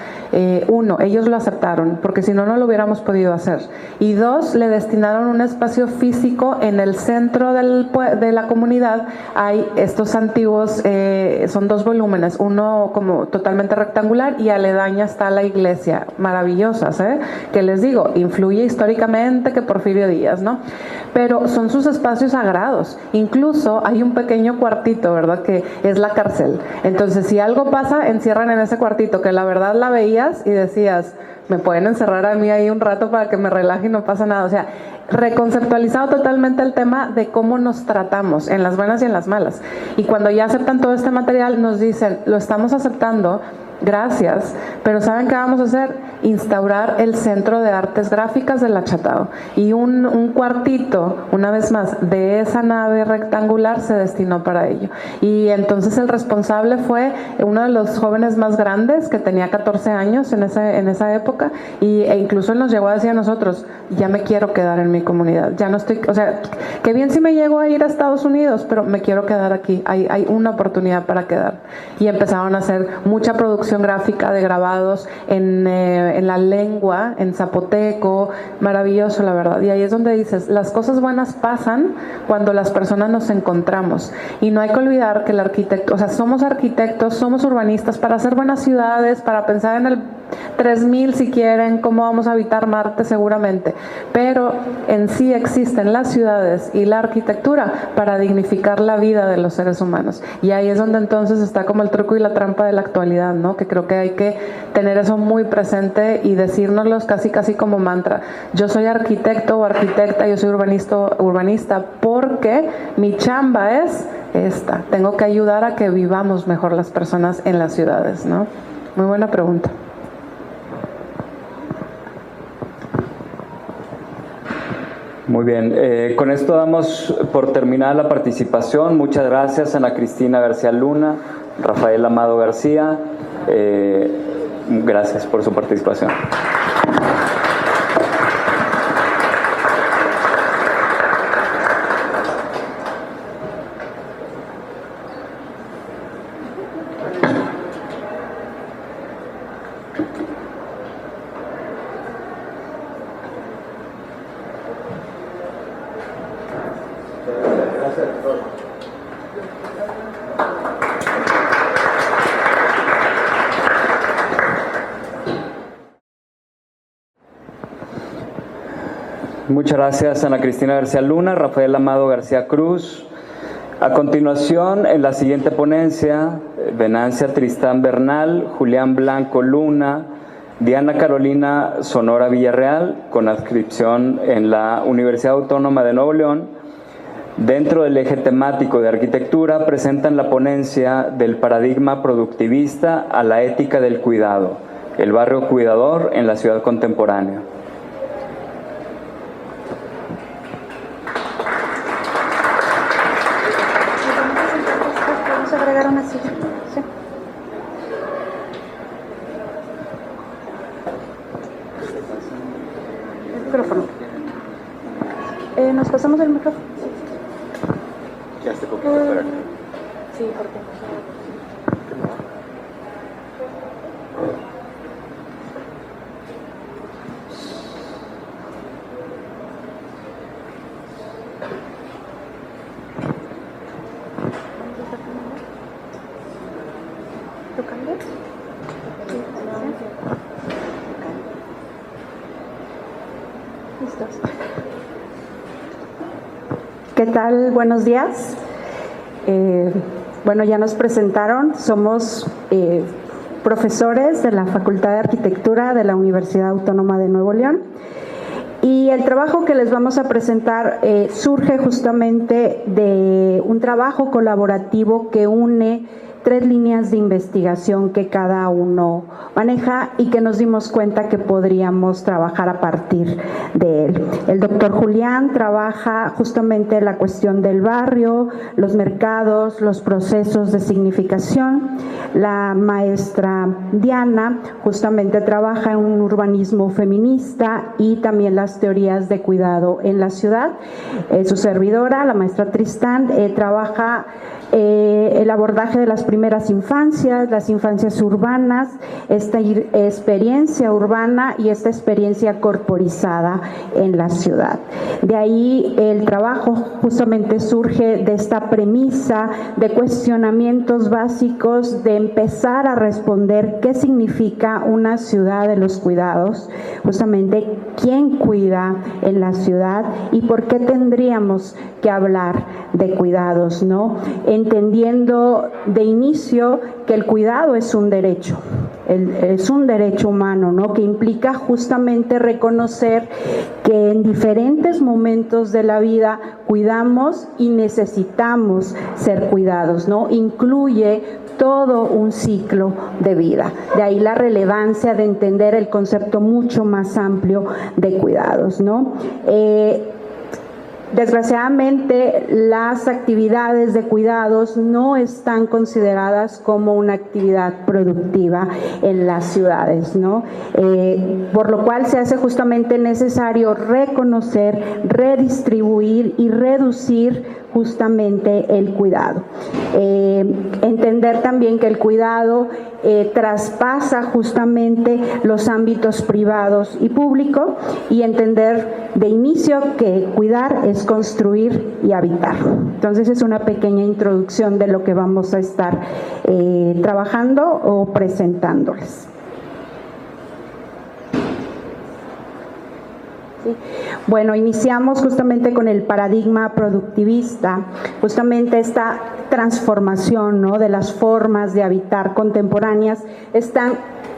uno, ellos lo aceptaron, porque si no, no lo hubiéramos podido hacer, y dos, le destinaron un espacio físico en el centro de la comunidad. Hay estos antiguos, son 2 volúmenes, uno como totalmente rectangular y aledaña está la iglesia, maravillosas, que les digo, influye históricamente que Porfirio Díaz, ¿no? Pero son sus espacios sagrados. Incluso hay un pequeño cuartito, ¿verdad?, que es la cárcel. Entonces, si algo pasa, encierran en ese cuartito, que la verdad la veías y decías: me pueden encerrar a mí ahí un rato para que me relaje y no pasa nada. O sea, reconceptualizado totalmente el tema de cómo nos tratamos en las buenas y en las malas. Y cuando ya aceptan todo este material, nos dicen: lo estamos aceptando, gracias, pero ¿saben qué vamos a hacer? Instaurar el Centro de Artes Gráficas de La Chatao, y un cuartito, una vez más, de esa nave rectangular se destinó para ello. Y entonces el responsable fue uno de los jóvenes más grandes, que tenía 14 años en esa época, e incluso él nos llegó a decir a nosotros: ya me quiero quedar en mi comunidad, ya no estoy, o sea, qué bien si me llego a ir a Estados Unidos, pero me quiero quedar aquí, hay una oportunidad para quedar. Y empezaron a hacer mucha producción gráfica de grabados en la lengua, en zapoteco, maravilloso, la verdad. Y ahí es donde dices: las cosas buenas pasan cuando las personas nos encontramos. Y no hay que olvidar que el arquitecto, o sea, somos arquitectos, somos urbanistas para hacer buenas ciudades, para pensar en el 3000 si quieren, cómo vamos a habitar Marte seguramente, pero en sí existen las ciudades y la arquitectura para dignificar la vida de los seres humanos. Y ahí es donde entonces está como el truco y la trampa de la actualidad, ¿no? Que creo que hay que tener eso muy presente y decírnoslos casi como mantra: yo soy arquitecto o arquitecta, yo soy urbanista porque mi chamba es esta, tengo que ayudar a que vivamos mejor las personas en las ciudades, ¿no? Muy buena pregunta. Muy bien, con esto damos por terminada la participación. Muchas gracias a Ana Cristina García Luna, Rafael Amado García, gracias por su participación. Muchas gracias, Ana Cristina García Luna, Rafael Amado García Cruz. A continuación, en la siguiente ponencia, Venancia Tristán Bernal, Julián Blanco Luna, Diana Carolina Sonora Villarreal, con adscripción en la Universidad Autónoma de Nuevo León, dentro del eje temático de arquitectura, presentan la ponencia del paradigma productivista a la ética del cuidado, el barrio cuidador en la ciudad contemporánea. Vamos a agregar una silla. Sí. El micrófono. ¿Nos pasamos el micrófono? Ya hace poquito para acá. Sí, porque... ¿Lo cambias? ¿Listos? ¿Qué tal? Buenos días. Bueno, ya nos presentaron, somos profesores de la Facultad de Arquitectura de la Universidad Autónoma de Nuevo León. Y el trabajo que les vamos a presentar surge justamente de un trabajo colaborativo que une 3 líneas de investigación que cada uno maneja y que nos dimos cuenta que podríamos trabajar a partir de él. El doctor Julián trabaja justamente la cuestión del barrio, los mercados, los procesos de significación. La maestra Diana justamente trabaja en un urbanismo feminista y también las teorías de cuidado en la ciudad. Su servidora, la maestra Tristán, trabaja el abordaje de las primeras infancias, las infancias urbanas, esta experiencia urbana y esta experiencia corporizada en la ciudad. De ahí el trabajo justamente surge de esta premisa de cuestionamientos básicos, de empezar a responder qué significa una ciudad de los cuidados, justamente quién cuida en la ciudad y por qué tendríamos que hablar de cuidados, ¿no? Entendiendo de inicio que el cuidado es un derecho humano, ¿no? Que implica justamente reconocer que en diferentes momentos de la vida cuidamos y necesitamos ser cuidados, ¿no? Incluye todo un ciclo de vida. De ahí la relevancia de entender el concepto mucho más amplio de cuidados, ¿no? Desgraciadamente, las actividades de cuidados no están consideradas como una actividad productiva en las ciudades, ¿no? Por lo cual se hace justamente necesario reconocer, redistribuir y reducir justamente el cuidado. Entender también que el cuidado traspasa justamente los ámbitos privados y públicos y entender de inicio que cuidar es construir y habitar. Entonces es una pequeña introducción de lo que vamos a estar trabajando o presentándoles. ¿Sí? Bueno, iniciamos justamente con el paradigma productivista, justamente esta transformación, ¿no?, de las formas de habitar contemporáneas están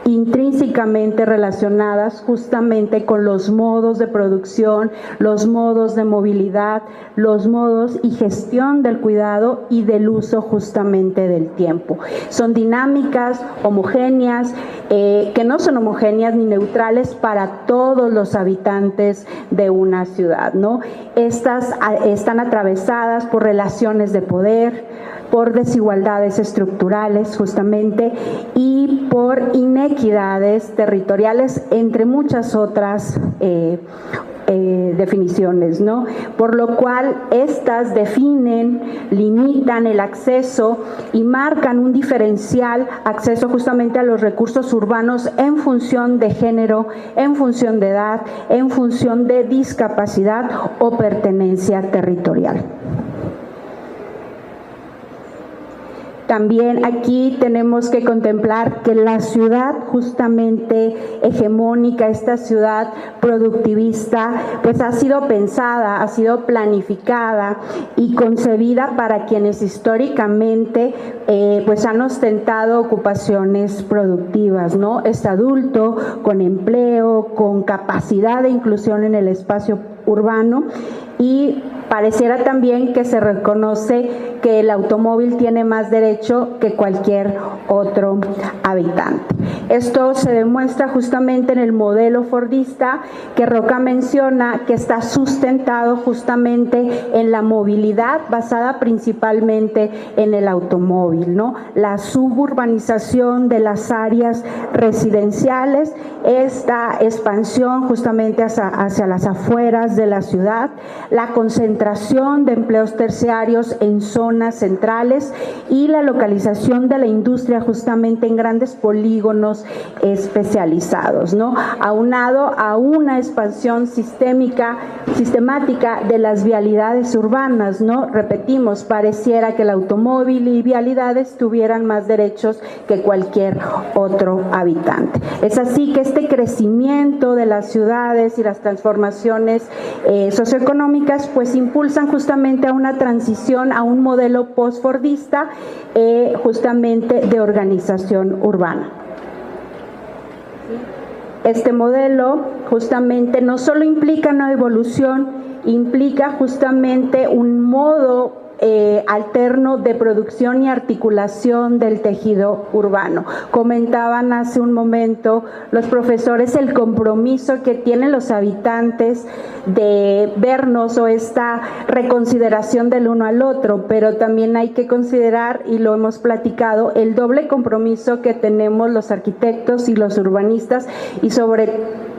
intrínsecamente relacionadas justamente con los modos de producción, los modos de movilidad, los modos y gestión del cuidado y del uso justamente del tiempo. Son dinámicas homogéneas, que no son homogéneas ni neutrales para todos los habitantes de una ciudad, ¿no? Estas están atravesadas por relaciones de poder, por desigualdades estructurales justamente y por inequidades territoriales, entre muchas otras definiciones, ¿no? Por lo cual estas definen, limitan el acceso y marcan un diferencial acceso justamente a los recursos urbanos en función de género, en función de edad, en función de discapacidad o pertenencia territorial. También aquí tenemos que contemplar que la ciudad justamente hegemónica, esta ciudad productivista, pues ha sido pensada, ha sido planificada y concebida para quienes históricamente pues han ostentado ocupaciones productivas, ¿no? Es adulto, con empleo, con capacidad de inclusión en el espacio urbano, y pareciera también que se reconoce que el automóvil tiene más derecho que cualquier otro habitante. Esto se demuestra justamente en el modelo fordista que Roca menciona, que está sustentado justamente en la movilidad basada principalmente en el automóvil, ¿no? La suburbanización de las áreas residenciales, esta expansión justamente hacia las afueras de la ciudad, la concentración de empleos terciarios en zonas centrales y la localización de la industria justamente en grandes polígonos especializados, ¿no? Aunado a una expansión sistemática de las vialidades urbanas, ¿no? Repetimos, pareciera que el automóvil y vialidades tuvieran más derechos que cualquier otro habitante. Es así que este crecimiento de las ciudades y las transformaciones socioeconómicas pues impulsan justamente a una transición a un modelo postfordista justamente de organización urbana. Este modelo justamente no solo implica una evolución, implica justamente un modo alterno de producción y articulación del tejido urbano. Comentaban hace un momento los profesores el compromiso que tienen los habitantes de vernos o esta reconsideración del uno al otro, pero también hay que considerar, y lo hemos platicado, el doble compromiso que tenemos los arquitectos y los urbanistas, y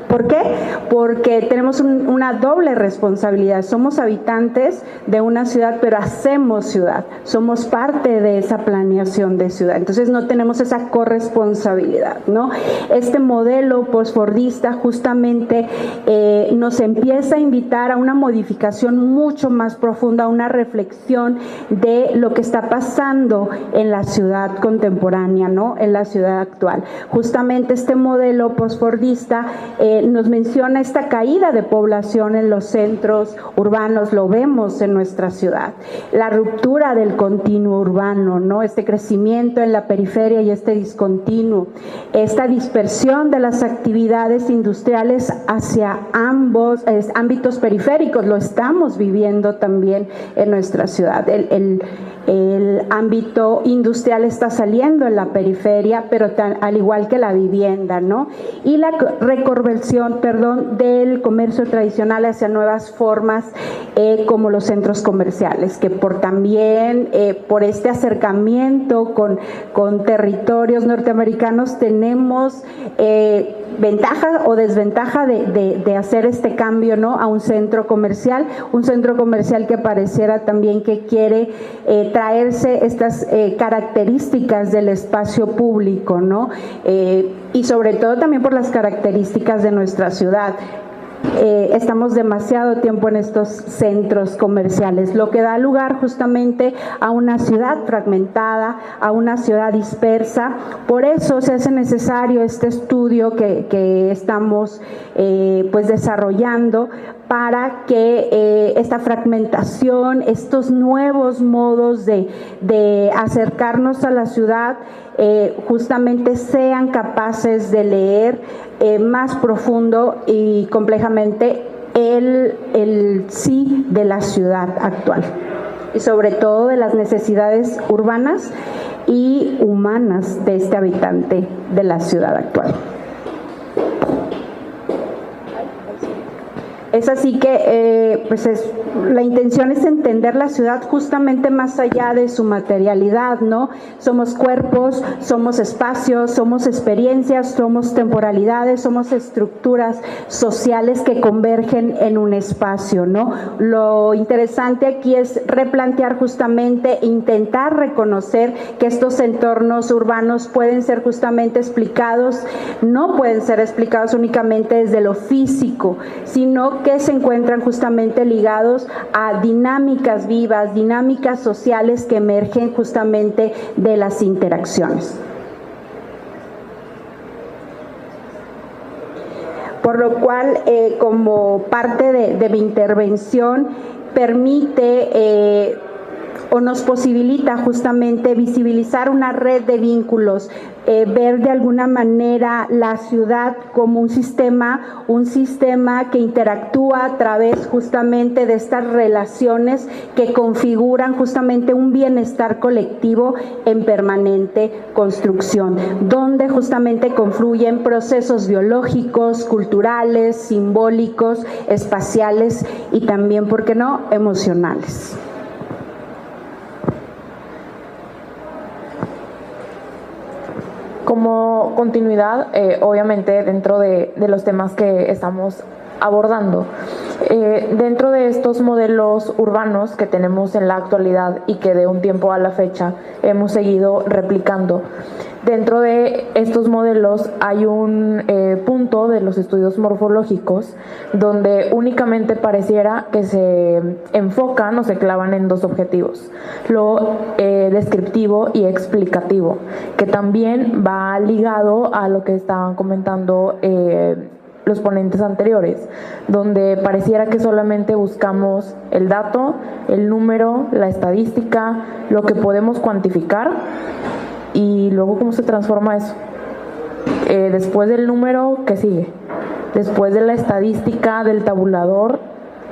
¿por qué? Porque tenemos una doble responsabilidad. Somos habitantes de una ciudad, pero hacemos ciudad. Somos parte de esa planeación de ciudad. Entonces no tenemos esa corresponsabilidad, ¿no? Este modelo postfordista justamente nos empieza a invitar a una modificación mucho más profunda, a una reflexión de lo que está pasando en la ciudad contemporánea, ¿no? En la ciudad actual. Justamente este modelo postfordista nos menciona esta caída de población en los centros urbanos, lo vemos en nuestra ciudad, la ruptura del continuo urbano, ¿no? Este crecimiento en la periferia y este discontinuo, esta dispersión de las actividades industriales hacia ambos ámbitos periféricos, lo estamos viviendo también en nuestra ciudad. El ámbito industrial está saliendo en la periferia, pero al igual que la vivienda, ¿no? Y la reconversión, del comercio tradicional hacia nuevas formas como los centros comerciales, que también por este acercamiento con territorios norteamericanos tenemos ventaja o desventaja de hacer este cambio, ¿no? A un centro comercial que pareciera también que quiere traerse estas características del espacio público, ¿no? Y sobre todo también por las características de nuestra ciudad. Estamos demasiado tiempo en estos centros comerciales, lo que da lugar justamente a una ciudad fragmentada, a una ciudad dispersa. Por eso se hace necesario este estudio que estamos pues desarrollando para que esta fragmentación, estos nuevos modos de acercarnos a la ciudad justamente sean capaces de leer más profundo y complejamente el sí de la ciudad actual y sobre todo de las necesidades urbanas y humanas de este habitante de la ciudad actual. Es así que la intención es entender la ciudad justamente más allá de su materialidad, ¿no? Somos cuerpos, somos espacios, somos experiencias, somos temporalidades, somos estructuras sociales que convergen en un espacio, ¿no? Lo interesante aquí es replantear justamente, intentar reconocer que estos entornos urbanos pueden ser justamente explicados, no pueden ser explicados únicamente desde lo físico, sino sino que se encuentran justamente ligados a dinámicas vivas, dinámicas sociales que emergen justamente de las interacciones. Por lo cual, como parte de mi intervención, permite o nos posibilita justamente visibilizar una red de vínculos, ver de alguna manera la ciudad como un sistema que interactúa a través justamente de estas relaciones que configuran justamente un bienestar colectivo en permanente construcción, donde justamente confluyen procesos biológicos, culturales, simbólicos, espaciales y también, ¿por qué no?, emocionales. Como continuidad, obviamente dentro de los temas que estamos abordando, dentro de estos modelos urbanos que tenemos en la actualidad y que de un tiempo a la fecha hemos seguido replicando, dentro de estos modelos hay un punto de los estudios morfológicos donde únicamente pareciera que se enfocan o se clavan en dos objetivos: lo descriptivo y explicativo, que también va ligado a lo que estaban comentando los ponentes anteriores, donde pareciera que solamente buscamos el dato, el número, la estadística, lo que podemos cuantificar. Y luego, ¿cómo se transforma eso? Después del número, ¿qué sigue? Después de la estadística del tabulador,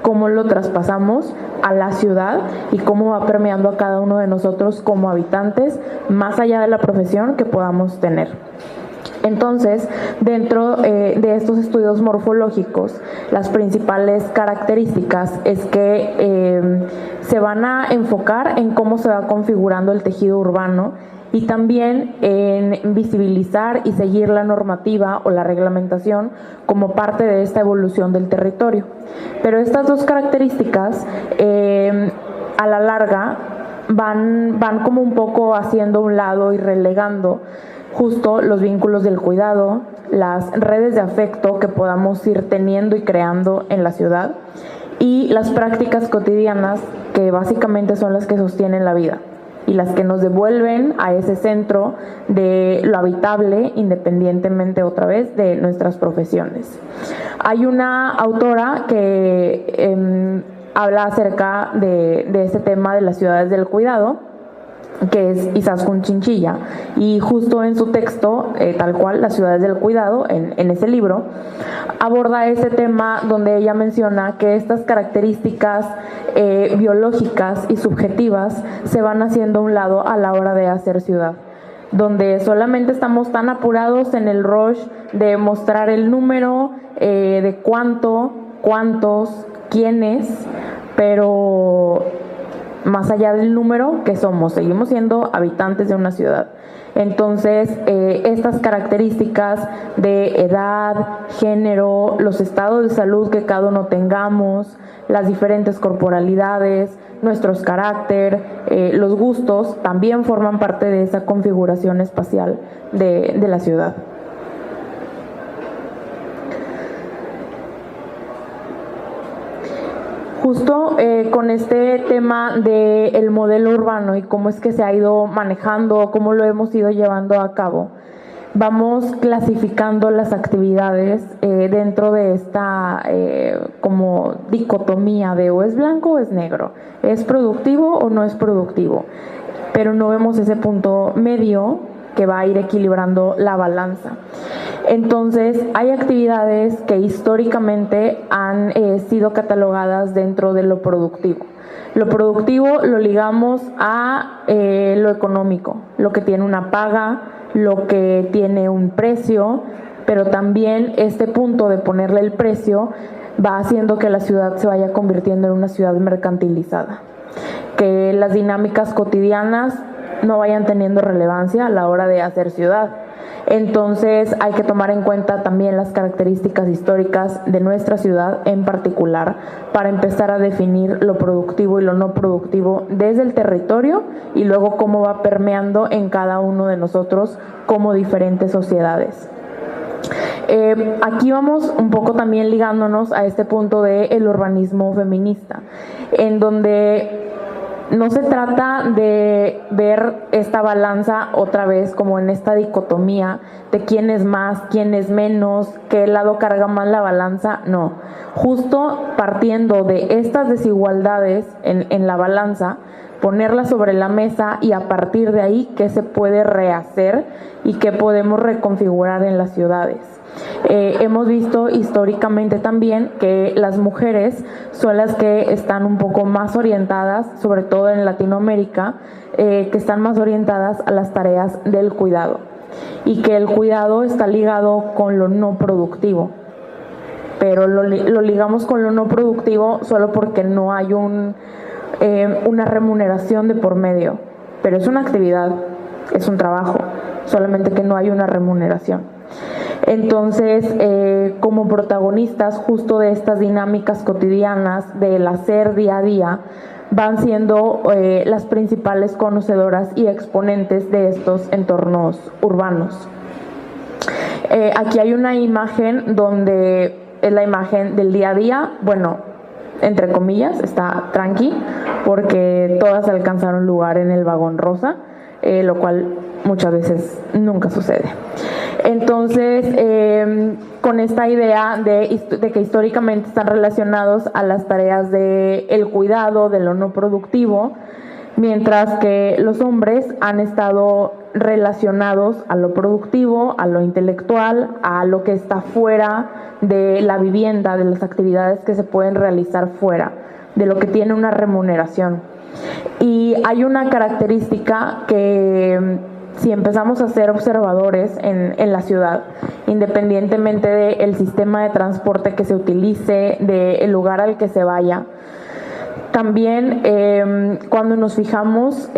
¿cómo lo traspasamos a la ciudad y cómo va permeando a cada uno de nosotros como habitantes, más allá de la profesión que podamos tener? Entonces, dentro de estos estudios morfológicos, las principales características es que se van a enfocar en cómo se va configurando el tejido urbano y también en visibilizar y seguir la normativa o la reglamentación como parte de esta evolución del territorio. Pero estas dos características a la larga van como un poco haciendo a un lado y relegando justo los vínculos del cuidado, las redes de afecto que podamos ir teniendo y creando en la ciudad y las prácticas cotidianas que básicamente son las que sostienen la vida y las que nos devuelven a ese centro de lo habitable, independientemente otra vez de nuestras profesiones. Hay una autora que habla acerca de este tema de las ciudades del cuidado, que es Izaskun Chinchilla, y justo en su texto, tal cual, Las ciudades del cuidado, en ese libro, aborda ese tema donde ella menciona que estas características biológicas y subjetivas se van haciendo a un lado a la hora de hacer ciudad, donde solamente estamos tan apurados en el rush de mostrar el número, de cuántos, quiénes, pero más allá del número que somos, seguimos siendo habitantes de una ciudad. Entonces, estas características de edad, género, los estados de salud que cada uno tengamos, las diferentes corporalidades, nuestros carácter, los gustos, también forman parte de esa configuración espacial de la ciudad. Justo con este tema del modelo urbano y cómo es que se ha ido manejando, cómo lo hemos ido llevando a cabo, vamos clasificando las actividades dentro de esta como dicotomía de o es blanco o es negro, es productivo o no es productivo, pero no vemos ese punto medio que va a ir equilibrando la balanza. Entonces, hay actividades que históricamente han sido catalogadas dentro de lo productivo. Lo productivo lo ligamos a lo económico, lo que tiene una paga, lo que tiene un precio, pero también este punto de ponerle el precio va haciendo que la ciudad se vaya convirtiendo en una ciudad mercantilizada, que las dinámicas cotidianas no vayan teniendo relevancia a la hora de hacer ciudad. Entonces hay que tomar en cuenta también las características históricas de nuestra ciudad en particular para empezar a definir lo productivo y lo no productivo desde el territorio y luego cómo va permeando en cada uno de nosotros como diferentes sociedades. Aquí vamos un poco también ligándonos a este punto del urbanismo feminista, en donde no se trata de ver esta balanza otra vez como en esta dicotomía de quién es más, quién es menos, qué lado carga más la balanza. No, justo partiendo de estas desigualdades en la balanza, ponerlas sobre la mesa y a partir de ahí qué se puede rehacer y qué podemos reconfigurar en las ciudades. Hemos visto históricamente también que las mujeres son las que están un poco más orientadas, sobre todo en Latinoamérica, que están más orientadas a las tareas del cuidado y que el cuidado está ligado con lo no productivo, pero lo ligamos con lo no productivo solo porque no hay una remuneración de por medio, pero es una actividad, es un trabajo, solamente que no hay una remuneración. Entonces, como protagonistas justo de estas dinámicas cotidianas del hacer día a día, van siendo las principales conocedoras y exponentes de estos entornos urbanos. Aquí hay una imagen donde es la imagen del día a día, bueno, entre comillas, está tranqui, porque todas alcanzaron lugar en el vagón rosa, lo cual muchas veces nunca sucede. Entonces, con esta idea de que históricamente están relacionados a las tareas del cuidado, de lo no productivo, mientras que los hombres han estado relacionados a lo productivo, a lo intelectual, a lo que está fuera de la vivienda, de las actividades que se pueden realizar fuera, de lo que tiene una remuneración. Y hay una característica que, si empezamos a ser observadores en la ciudad, independientemente del sistema de transporte que se utilice, del lugar al que se vaya, también cuando nos fijamos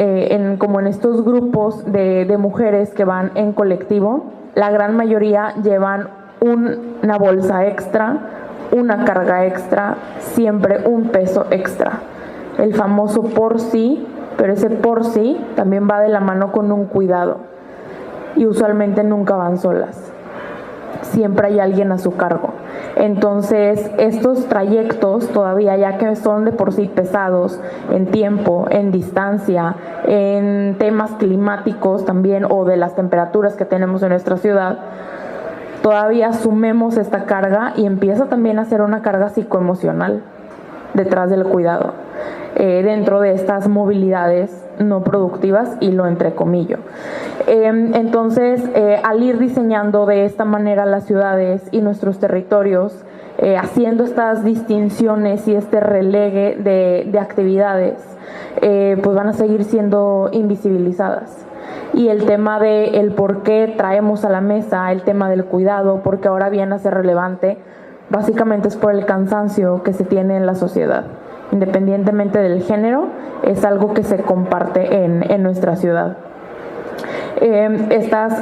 como en estos grupos de mujeres que van en colectivo, la gran mayoría llevan una bolsa extra, una carga extra, siempre un peso extra. El famoso por sí, pero ese por sí también va de la mano con un cuidado y usualmente nunca van solas, siempre hay alguien a su cargo. Entonces estos trayectos todavía, ya que son de por sí pesados en tiempo, en distancia, en temas climáticos también o de las temperaturas que tenemos en nuestra ciudad, todavía sumemos esta carga y empieza también a ser una carga psicoemocional detrás del cuidado, dentro de estas movilidades no productivas, y lo entrecomillo. Entonces, al ir diseñando de esta manera las ciudades y nuestros territorios, haciendo estas distinciones y este relegue de actividades, pues van a seguir siendo invisibilizadas. Y el tema del por qué traemos a la mesa el tema del cuidado, porque ahora viene a ser relevante, básicamente es por el cansancio que se tiene en la sociedad. Independientemente del género, es algo que se comparte en nuestra ciudad. Estas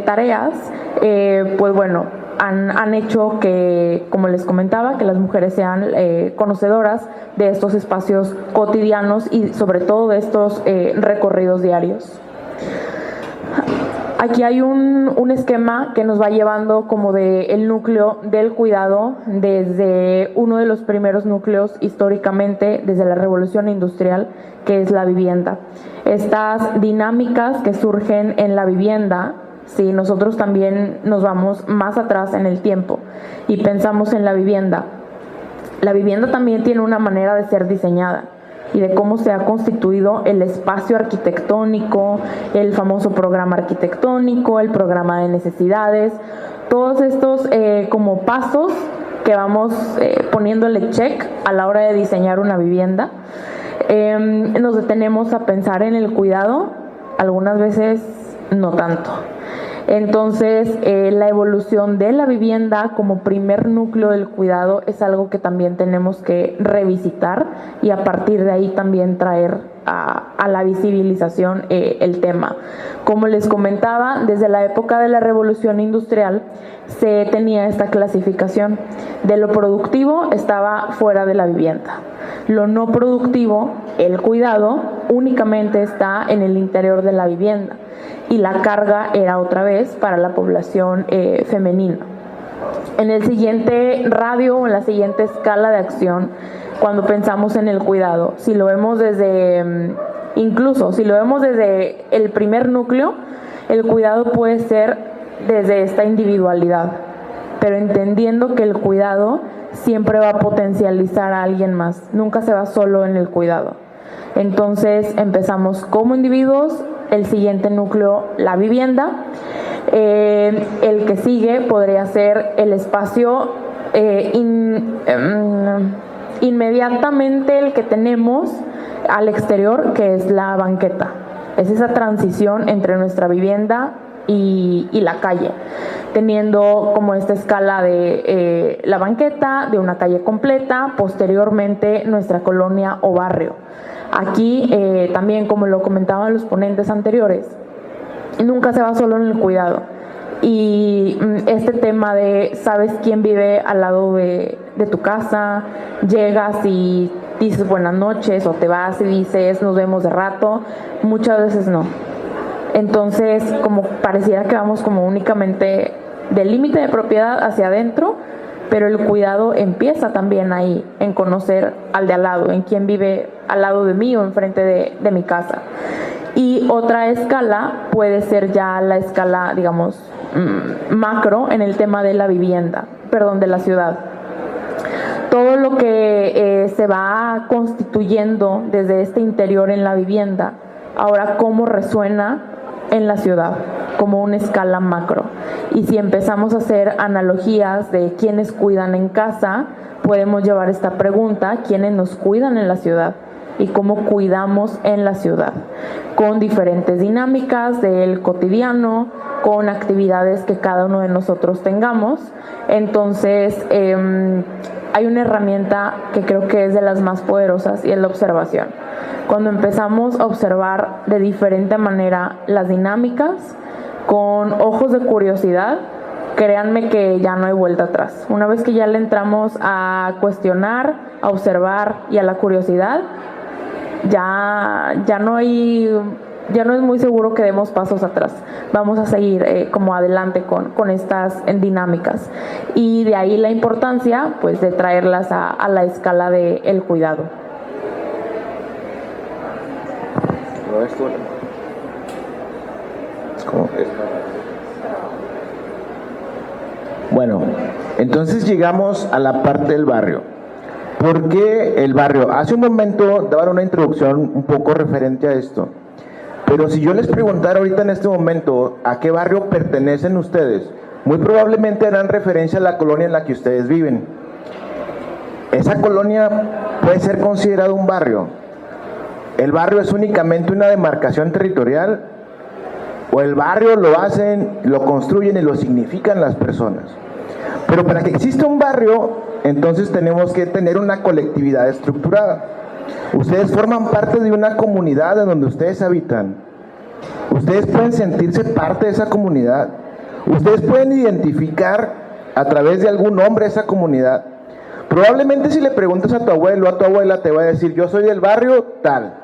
tareas, pues bueno, han hecho que, como les comentaba, que las mujeres sean conocedoras de estos espacios cotidianos y sobre todo de estos recorridos diarios. Aquí hay un esquema que nos va llevando como del núcleo del cuidado desde uno de los primeros núcleos históricamente, desde la Revolución Industrial, que es la vivienda. Estas dinámicas que surgen en la vivienda, si nosotros también nos vamos más atrás en el tiempo y pensamos en la vivienda también tiene una manera de ser diseñada y de cómo se ha constituido el espacio arquitectónico, el famoso programa arquitectónico, el programa de necesidades, todos estos como pasos que vamos poniéndole check a la hora de diseñar una vivienda. Nos detenemos a pensar en el cuidado, algunas veces no tanto. Entonces, la evolución de la vivienda como primer núcleo del cuidado es algo que también tenemos que revisitar y a partir de ahí también traer a la visibilización el tema. Como les comentaba, desde la época de la Revolución Industrial se tenía esta clasificación. De lo productivo estaba fuera de la vivienda. Lo no productivo, el cuidado, únicamente está en el interior de la vivienda. y la carga era otra vez para la población femenina. En el siguiente radio o en la siguiente escala de acción, cuando pensamos en el cuidado, si lo vemos desde, incluso si lo vemos desde el primer núcleo, el cuidado puede ser desde esta individualidad, pero entendiendo que el cuidado siempre va a potencializar a alguien más, nunca se va solo en el cuidado. Entonces empezamos como individuos, el siguiente núcleo, la vivienda, el que sigue podría ser el espacio inmediatamente el que tenemos al exterior, que es la banqueta. Es esa transición entre nuestra vivienda y la calle, teniendo como esta escala de la banqueta, de una calle completa, posteriormente nuestra colonia o barrio. Aquí también, como lo comentaban los ponentes anteriores, nunca se va solo en el cuidado. Y este tema de sabes quién vive al lado de tu casa, llegas y dices buenas noches o te vas y dices nos vemos de rato, muchas veces no. Entonces, como pareciera que vamos como únicamente del límite de propiedad hacia adentro, pero el cuidado empieza también ahí, en conocer al de al lado, en quién vive al lado de mí o enfrente de mi casa. Y otra escala puede ser ya la escala, digamos, macro en el tema de la vivienda, de la ciudad. Todo lo que se va constituyendo desde este interior en la vivienda, ahora cómo resuena en la ciudad, como una escala macro. Y si empezamos a hacer analogías de quiénes cuidan en casa, podemos llevar esta pregunta, ¿quiénes nos cuidan en la ciudad? Y cómo cuidamos en la ciudad, con diferentes dinámicas del cotidiano, con actividades que cada uno de nosotros tengamos. Entonces, hay una herramienta que creo que es de las más poderosas y es la observación. Cuando empezamos a observar de diferente manera las dinámicas, con ojos de curiosidad, créanme que ya no hay vuelta atrás. Una vez que ya le entramos a cuestionar, a observar y a la curiosidad, ya no es muy seguro que demos pasos atrás. Vamos a seguir como adelante con estas dinámicas. Y de ahí la importancia pues de traerlas a la escala del cuidado. Bueno, entonces llegamos a la parte del barrio. ¿Por qué el barrio? Hace un momento daban una introducción un poco referente a esto, pero si yo les preguntara ahorita en este momento a qué barrio pertenecen ustedes, muy probablemente harán referencia a la colonia en la que ustedes viven. ¿Esa colonia puede ser considerada un barrio? ¿El barrio es únicamente una demarcación territorial? ¿O el barrio lo hacen, lo construyen y lo significan las personas? Pero para que exista un barrio, entonces tenemos que tener una colectividad estructurada. Ustedes forman parte de una comunidad en donde ustedes habitan. Ustedes pueden sentirse parte de esa comunidad. Ustedes pueden identificar a través de algún nombre esa comunidad. Probablemente si le preguntas a tu abuelo o a tu abuela te va a decir yo soy del barrio tal.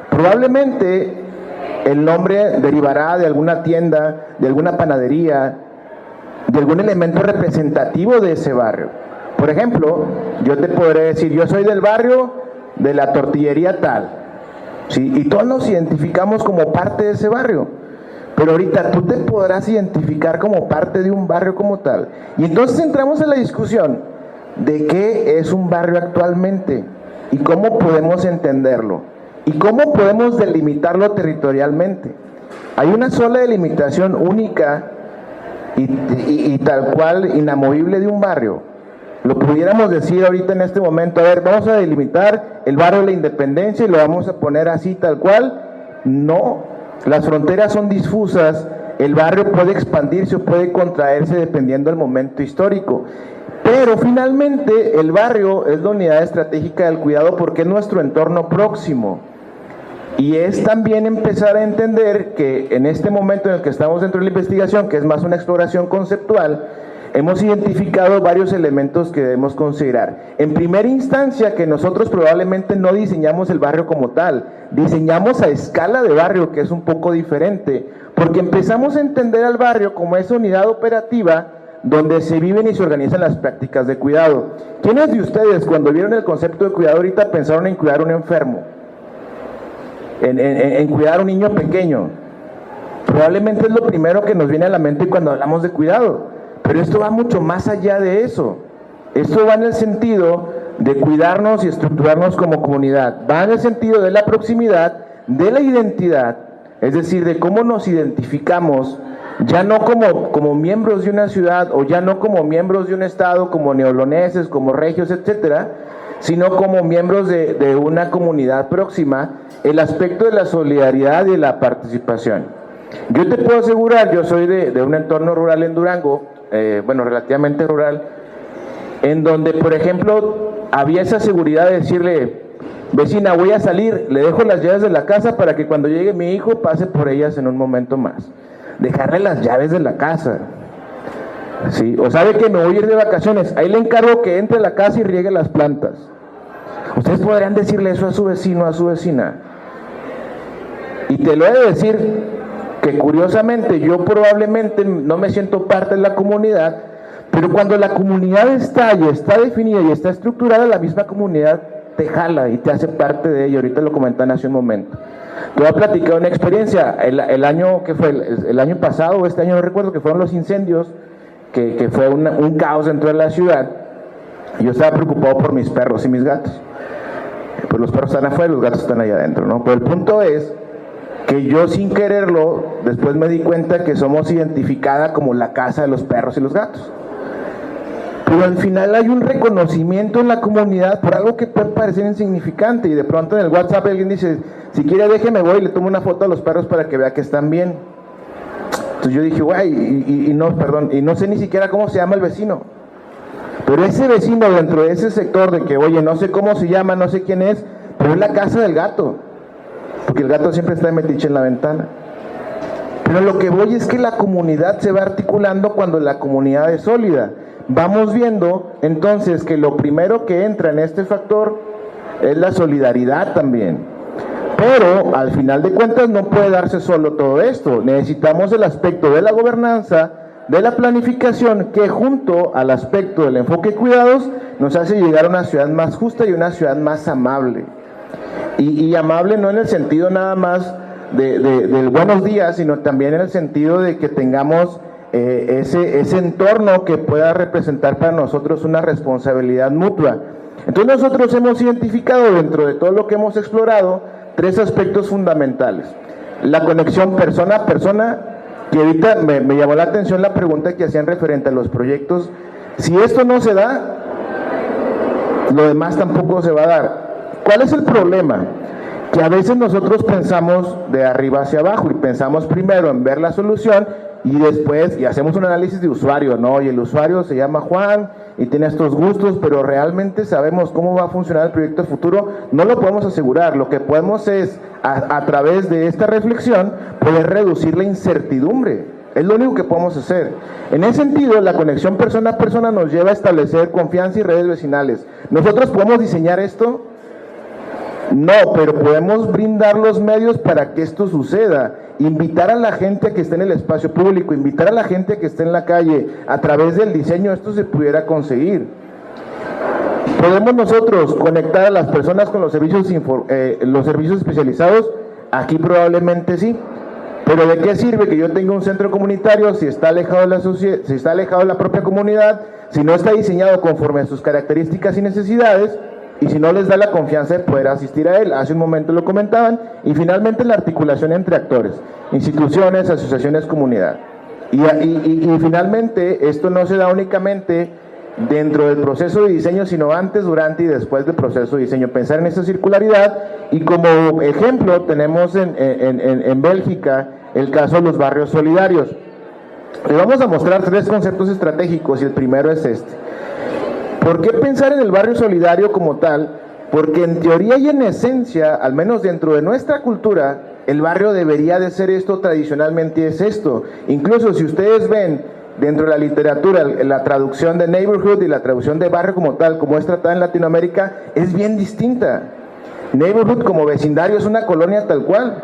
Probablemente el nombre derivará de alguna tienda, de alguna panadería, de algún elemento representativo de ese barrio. Por ejemplo, yo te podré decir, yo soy del barrio de la tortillería tal, ¿sí? Y todos nos identificamos como parte de ese barrio. Pero ahorita tú te podrás identificar como parte de un barrio como tal. Y entonces entramos en la discusión de qué es un barrio actualmente y cómo podemos entenderlo y cómo podemos delimitarlo territorialmente. Hay una sola delimitación única y tal cual inamovible de un barrio. Lo pudiéramos decir ahorita en este momento, a ver, vamos a delimitar el barrio de la Independencia y lo vamos a poner así tal cual. No, las fronteras son difusas, el barrio puede expandirse o puede contraerse dependiendo del momento histórico. Pero finalmente el barrio es la unidad estratégica del cuidado porque es nuestro entorno próximo. Y es también empezar a entender que en este momento en el que estamos dentro de la investigación, que es más una exploración conceptual, hemos identificado varios elementos que debemos considerar. En primera instancia, que nosotros probablemente no diseñamos el barrio como tal, diseñamos a escala de barrio, que es un poco diferente, porque empezamos a entender al barrio como esa unidad operativa donde se viven y se organizan las prácticas de cuidado. ¿Quiénes de ustedes, cuando vieron el concepto de cuidado ahorita, pensaron en cuidar a un enfermo? En cuidar a un niño pequeño. Probablemente es lo primero que nos viene a la mente cuando hablamos de cuidado, pero esto va mucho más allá de eso. Esto va en el sentido de cuidarnos y estructurarnos como comunidad, va en el sentido de la proximidad, de la identidad, es decir, de cómo nos identificamos, ya no como miembros de una ciudad o ya no como miembros de un estado, como neoloneses, como regios, etcétera, sino como miembros de una comunidad próxima, el aspecto de la solidaridad y de la participación. Yo te puedo asegurar, yo soy de un entorno rural en Durango, relativamente rural, en donde, por ejemplo, había esa seguridad de decirle, vecina, voy a salir, le dejo las llaves de la casa para que cuando llegue mi hijo pase por ellas en un momento más. Dejarle las llaves de la casa. ¿Sí? O sabe que me voy a ir de vacaciones, ahí le encargo que entre a la casa y riegue las plantas. Ustedes podrían decirle eso a su vecino, a su vecina. Y te lo he de decir que curiosamente yo probablemente no me siento parte de la comunidad, pero cuando la comunidad está y está definida y está estructurada, la misma comunidad te jala y te hace parte de ella. Ahorita lo comentan hace un momento. Te voy a platicar una experiencia. El año que fue, el año pasado o este año no recuerdo, que fueron los incendios, que fue un caos dentro de la ciudad. Yo estaba preocupado por mis perros y mis gatos. Pues los perros están afuera, los gatos están allá adentro, ¿no? Pero el punto es que yo sin quererlo, después me di cuenta que somos identificada como la casa de los perros y los gatos. Pero al final hay un reconocimiento en la comunidad por algo que puede parecer insignificante, y de pronto en el WhatsApp alguien dice, si quiere déjeme voy y le tomo una foto a los perros para que vea que están bien. Entonces yo dije, guay, no sé ni siquiera cómo se llama el vecino. Pero ese vecino dentro de ese sector de que, oye, no sé cómo se llama, no sé quién es, pero es la casa del gato, porque el gato siempre está de metiche en la ventana. Pero lo que voy es que la comunidad se va articulando cuando la comunidad es sólida. Vamos viendo entonces que lo primero que entra en este factor es la solidaridad también. Pero al final de cuentas no puede darse solo todo esto. Necesitamos el aspecto de la gobernanza, de la planificación, que junto al aspecto del enfoque de cuidados nos hace llegar a una ciudad más justa y una ciudad más amable. Y amable no en el sentido nada más del buenos días, sino también en el sentido de que tengamos ese entorno que pueda representar para nosotros una responsabilidad mutua. Entonces nosotros hemos identificado dentro de todo lo que hemos explorado 3 aspectos fundamentales. La conexión persona a persona, que ahorita me llamó la atención la pregunta que hacían referente a los proyectos. Si esto no se da, lo demás tampoco se va a dar. ¿Cuál es el problema? Que a veces nosotros pensamos de arriba hacia abajo y pensamos primero en ver la solución y después, y hacemos un análisis de usuario, ¿no? Y el usuario se llama Juan y tiene estos gustos, pero realmente sabemos cómo va a funcionar el proyecto futuro, no lo podemos asegurar. Lo que podemos es, a través de esta reflexión, poder reducir la incertidumbre. Es lo único que podemos hacer. En ese sentido, la conexión persona a persona nos lleva a establecer confianza y redes vecinales. ¿Nosotros podemos diseñar esto? No, pero podemos brindar los medios para que esto suceda. Invitar a la gente a que esté en el espacio público, invitar a la gente a que esté en la calle. A través del diseño esto se pudiera conseguir. ¿Podemos nosotros conectar a las personas con los servicios especializados? Aquí probablemente sí. Pero ¿de qué sirve que yo tenga un centro comunitario si está alejado de la sociedad, si está alejado de la propia comunidad, si no está diseñado conforme a sus características y necesidades, y si no les da la confianza de poder asistir a él? Hace un momento lo comentaban. Y finalmente la articulación entre actores, instituciones, asociaciones, comunidad. Y finalmente esto no se da únicamente dentro del proceso de diseño, sino antes, durante y después del proceso de diseño. Pensar en esa circularidad, y como ejemplo tenemos en Bélgica el caso de los barrios solidarios. Le vamos a mostrar 3 conceptos estratégicos y el primero es este. ¿Por qué pensar en el barrio solidario como tal? Porque en teoría y en esencia, al menos dentro de nuestra cultura, el barrio debería de ser esto, tradicionalmente es esto. Incluso si ustedes ven dentro de la literatura, la traducción de neighborhood y la traducción de barrio como tal, como es tratada en Latinoamérica, es bien distinta. Neighborhood como vecindario es una colonia tal cual,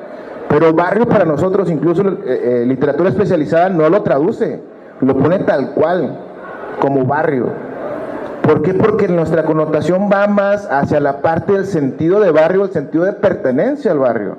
Pero barrio para nosotros, incluso literatura especializada no lo traduce, lo pone tal cual, como barrio. ¿Por qué? Porque nuestra connotación va más hacia la parte del sentido de barrio, el sentido de pertenencia al barrio.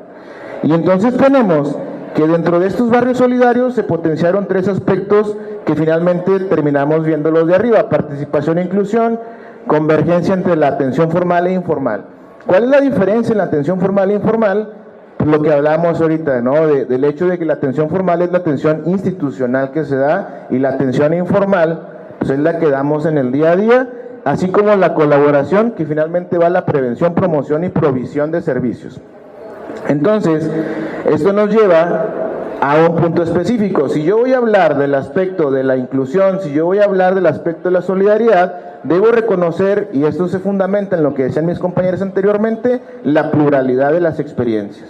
Y entonces tenemos que dentro de estos barrios solidarios se potenciaron 3 aspectos que finalmente terminamos viéndolos de arriba: participación e inclusión, convergencia entre la atención formal e informal. ¿Cuál es la diferencia en la atención formal e informal? Pues lo que hablamos ahorita, ¿no? Del hecho de que la atención formal es la atención institucional que se da, y la atención informal pues es la que damos en el día a día, así como la colaboración, que finalmente va a la prevención, promoción y provisión de servicios. Entonces, esto nos lleva a un punto específico. Si yo voy a hablar del aspecto de la inclusión, si yo voy a hablar del aspecto de la solidaridad, debo reconocer, y esto se fundamenta en lo que decían mis compañeros anteriormente, la pluralidad de las experiencias.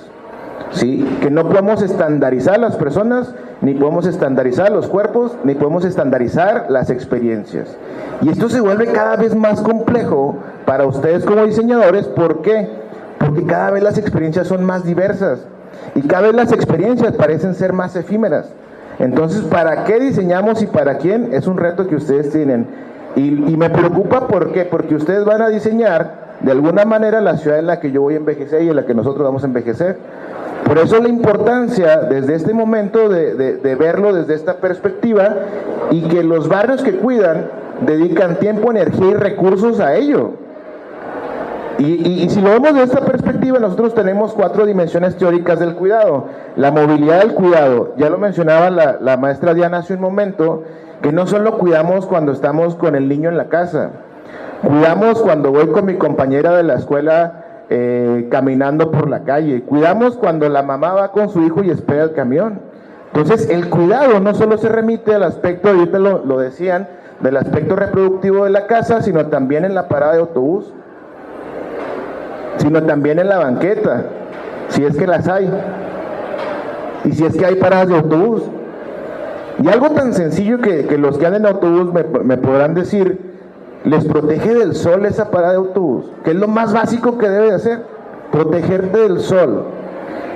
¿Sí? Que no podemos estandarizar las personas, ni podemos estandarizar los cuerpos, ni podemos estandarizar las experiencias. Y esto se vuelve cada vez más complejo para ustedes como diseñadores. ¿Por qué? Porque cada vez las experiencias son más diversas y cada vez las experiencias parecen ser más efímeras. Entonces, ¿para qué diseñamos y para quién? Es un reto que ustedes tienen. Y me preocupa, ¿por qué? Porque ustedes van a diseñar de alguna manera la ciudad en la que yo voy a envejecer y en la que nosotros vamos a envejecer. Por eso la importancia desde este momento de verlo desde esta perspectiva, y que los barrios que cuidan dedican tiempo, energía y recursos a ello. Y si lo vemos de esta perspectiva, nosotros tenemos 4 dimensiones teóricas del cuidado. La movilidad del cuidado, ya lo mencionaba la maestra Diana hace un momento, que no solo cuidamos cuando estamos con el niño en la casa, cuidamos cuando voy con mi compañera de la escuela caminando por la calle, cuidamos cuando la mamá va con su hijo y espera el camión. Entonces el cuidado no solo se remite al aspecto, ahorita lo decían, del aspecto reproductivo de la casa, sino también en la parada de autobús, sino también en la banqueta, si es que las hay, y si es que hay paradas de autobús. Y algo tan sencillo que los que andan en autobús me podrán decir: les protege del sol esa parada de autobús, que es lo más básico que debe de hacer, protegerte del sol.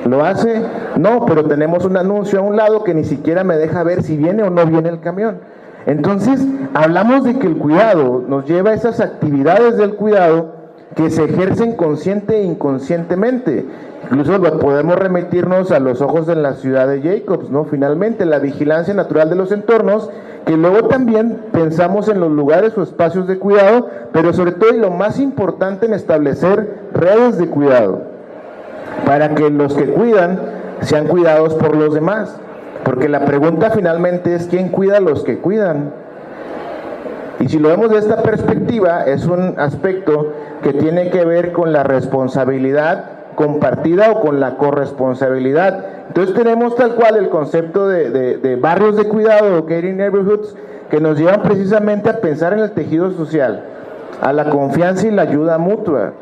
¿Lo hace? No, pero tenemos un anuncio a un lado que ni siquiera me deja ver si viene o no viene el camión. Entonces, hablamos de que el cuidado nos lleva a esas actividades del cuidado que se ejercen consciente e inconscientemente. Incluso podemos remitirnos a los ojos de la ciudad de Jacobs, ¿no? Finalmente, la vigilancia natural de los entornos, que luego también pensamos en los lugares o espacios de cuidado, pero sobre todo, y lo más importante, en establecer redes de cuidado, para que los que cuidan sean cuidados por los demás. Porque la pregunta finalmente es: ¿quién cuida a los que cuidan? Y si lo vemos de esta perspectiva, es un aspecto que tiene que ver con la responsabilidad compartida o con la corresponsabilidad. Entonces tenemos tal cual el concepto de barrios de cuidado o caring neighborhoods, que nos llevan precisamente a pensar en el tejido social, a la confianza y la ayuda mutua.